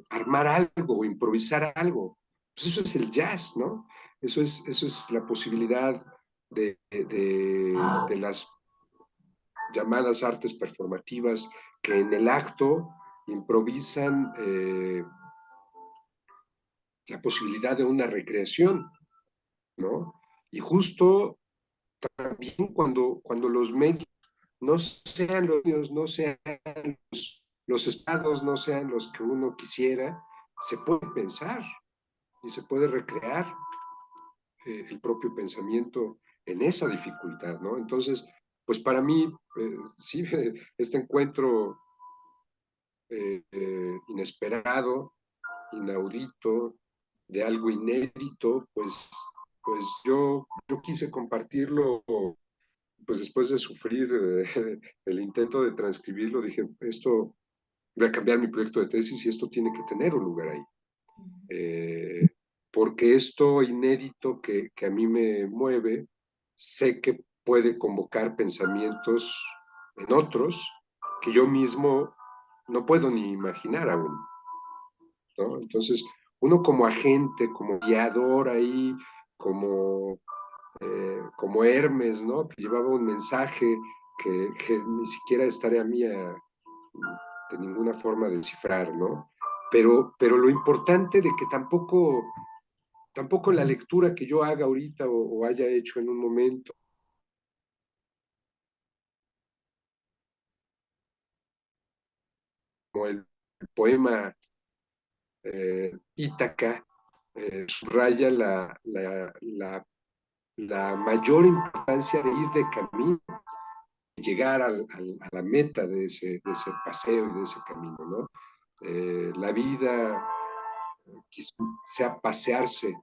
armar algo, improvisar algo, pues eso es el jazz, ¿no? Eso es la posibilidad de las llamadas artes performativas que en el acto improvisan la posibilidad de una recreación, ¿no? Y justo también cuando los medios no sean los medios, no sean los estados, no sean los que uno quisiera, se puede pensar y se puede recrear el propio pensamiento en esa dificultad, ¿no? Entonces, pues para mí, sí, este encuentro inesperado, inaudito, de algo inédito, yo quise compartirlo, pues después de sufrir el intento de transcribirlo, dije, esto, voy a cambiar mi proyecto de tesis y esto tiene que tener un lugar ahí. Eh, Porque esto inédito que a mí me mueve, sé que puede convocar pensamientos en otros que yo mismo no puedo ni imaginar aún, ¿no? Entonces, uno como agente, como guiador ahí, como Hermes, ¿no? Que llevaba un mensaje que ni siquiera es tarea mía de ninguna forma descifrar, ¿no? Pero lo importante de que tampoco la lectura que yo haga ahorita o haya hecho en un momento, como el poema Ítaca, subraya la mayor importancia de ir de camino, llegar a la meta de ese paseo y de ese camino, ¿no? La vida quizá sea pasearse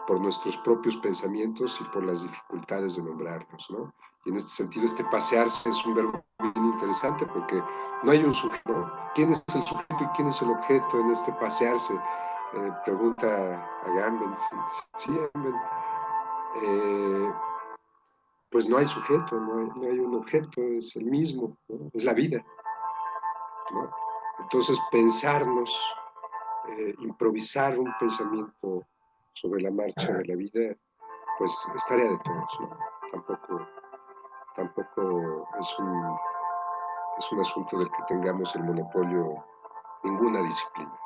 por nuestros propios pensamientos y por las dificultades de nombrarlos, ¿no? Y en este sentido, este pasearse es un verbo bien interesante porque no hay un sujeto, ¿no? ¿Quién es el sujeto y quién es el objeto en este pasearse? Pregunta Agamben. Sí, Agamben. Eh, pues no hay sujeto, no hay un objeto, es el mismo, ¿no? Es la vida, ¿no? Entonces, pensarnos, improvisar un pensamiento sobre la marcha de la vida, pues es tarea de todos, ¿no? Tampoco es un asunto del que tengamos el monopolio ninguna disciplina.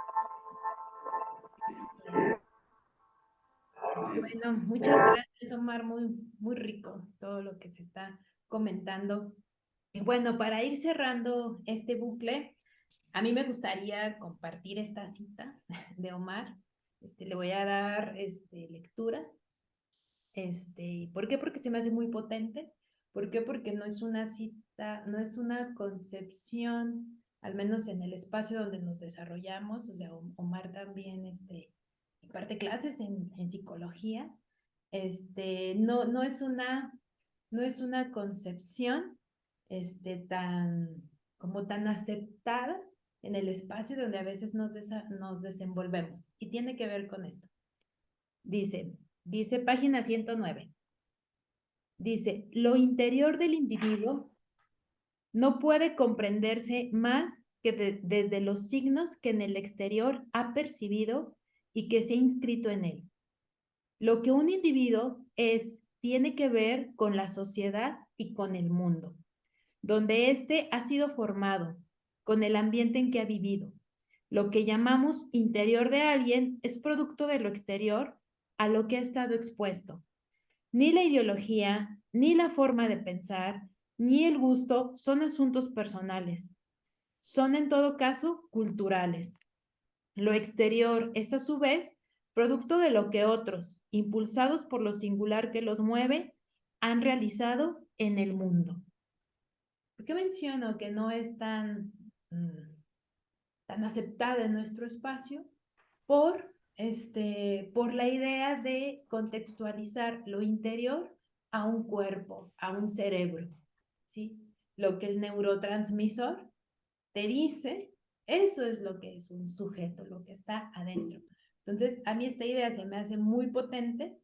Bueno, muchas gracias, Omar. Muy, muy rico todo lo que se está comentando. Y bueno, para ir cerrando este bucle, a mí me gustaría compartir esta cita de Omar. Le voy a dar lectura. ¿Por qué? Porque se me hace muy potente. ¿Por qué? Porque no es una cita, no es una concepción, al menos en el espacio donde nos desarrollamos. O sea, Omar también imparte clases en psicología. No es una concepción como tan aceptada en el espacio donde a veces nos desenvolvemos. Y tiene que ver con esto. Dice página 109. Dice, lo interior del individuo no puede comprenderse más que desde los signos que en el exterior ha percibido y que se ha inscrito en él. Lo que un individuo tiene que ver con la sociedad y con el mundo, donde éste ha sido formado, con el ambiente en que ha vivido. Lo que llamamos interior de alguien es producto de lo exterior a lo que ha estado expuesto. Ni la ideología, ni la forma de pensar, ni el gusto son asuntos personales. Son en todo caso culturales. Lo exterior es a su vez producto de lo que otros, impulsados por lo singular que los mueve, han realizado en el mundo. ¿Por qué menciono que no es tan aceptada en nuestro espacio? Por la idea de contextualizar lo interior a un cuerpo, a un cerebro, ¿sí? Lo que el neurotransmisor te dice, eso es lo que es un sujeto, lo que está adentro. Entonces, a mí esta idea se me hace muy potente,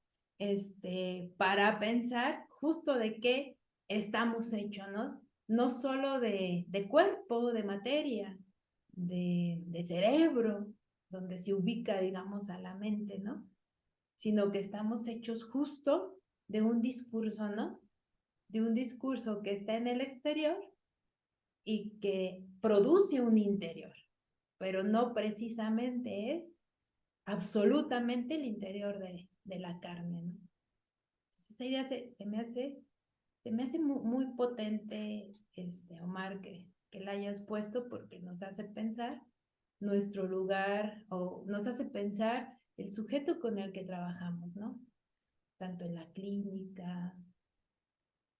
para pensar justo de qué estamos hechos, ¿no? No solo de cuerpo, de materia, de cerebro, donde se ubica, digamos, a la mente, ¿no? Sino que estamos hechos justo de un discurso, ¿no? De un discurso que está en el exterior y que produce un interior, pero no precisamente es absolutamente el interior de la carne, ¿no? Esa idea se me hace muy, muy potente, Omar, que la hayas puesto porque nos hace pensar nuestro lugar o nos hace pensar el sujeto con el que trabajamos, ¿no? Tanto en la clínica,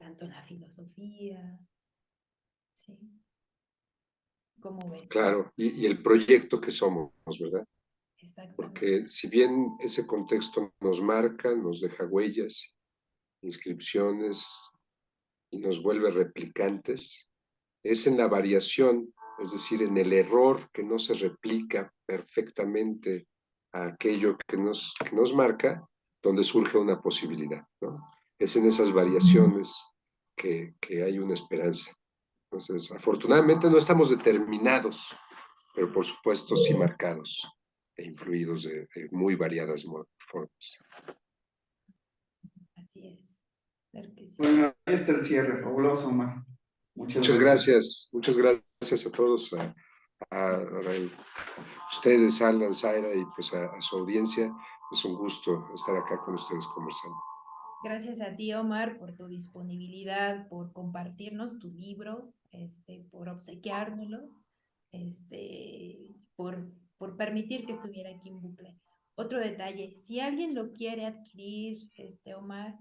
tanto en la filosofía, ¿sí? ¿Cómo ves? Claro, y el proyecto que somos, ¿verdad? Exactamente. Porque si bien ese contexto nos marca, nos deja huellas, inscripciones y nos vuelve replicantes, es en la variación, es decir, en el error que no se replica perfectamente a aquello que nos marca, donde surge una posibilidad, ¿no? Es en esas variaciones que hay una esperanza. Entonces, afortunadamente no estamos determinados pero por supuesto sí marcados e influidos de muy variadas formas. Así es. Claro que sí. Bueno, ahí está el cierre, fabuloso, Omar. Muchas gracias. Muchas gracias a todos, a ustedes, Alan, Zaira, y pues a su audiencia. Es un gusto estar acá con ustedes conversando. Gracias a ti, Omar, por tu disponibilidad, por compartirnos tu libro, por obsequiármelo, por permitir que estuviera aquí en Bucle. Otro detalle, si alguien lo quiere adquirir, Omar,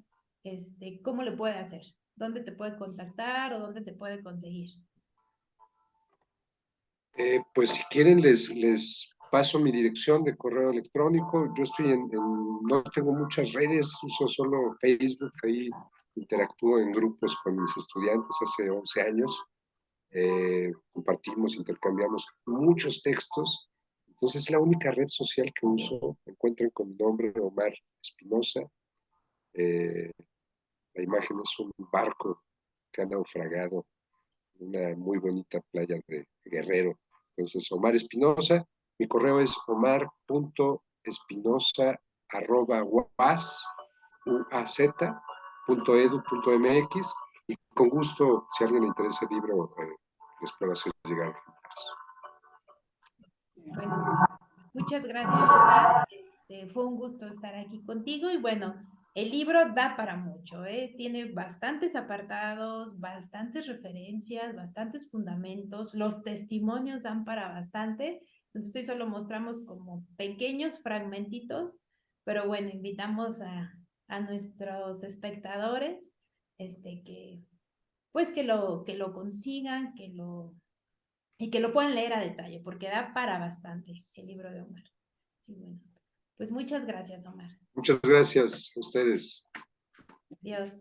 ¿cómo lo puede hacer? ¿Dónde te puede contactar o dónde se puede conseguir? Pues si quieren les paso mi dirección de correo electrónico. Yo estoy no tengo muchas redes, uso solo Facebook, ahí interactúo en grupos con mis estudiantes hace 11 años. Compartimos, intercambiamos muchos textos. Entonces es la única red social que uso. Me encuentran con mi nombre, Omar Espinosa. Eh, la imagen es un barco que ha naufragado en una muy bonita playa de Guerrero. Entonces, Omar Espinosa, mi correo es omar.espinosa@uaz.edu.mx y con gusto, si a alguien le interesa el libro, les puedo hacer llegar ejemplares. Bueno, muchas gracias, Omar. Fue un gusto estar aquí contigo y bueno, el libro da para mucho, ¿eh? Tiene bastantes apartados, bastantes referencias, bastantes fundamentos, los testimonios dan para bastante, entonces hoy solo mostramos como pequeños fragmentitos, pero bueno, invitamos a nuestros espectadores, que pues que lo consigan, y que lo puedan leer a detalle, porque da para bastante el libro de Omar. Sí, bueno. Pues muchas gracias, Omar. Muchas gracias a ustedes. Adiós.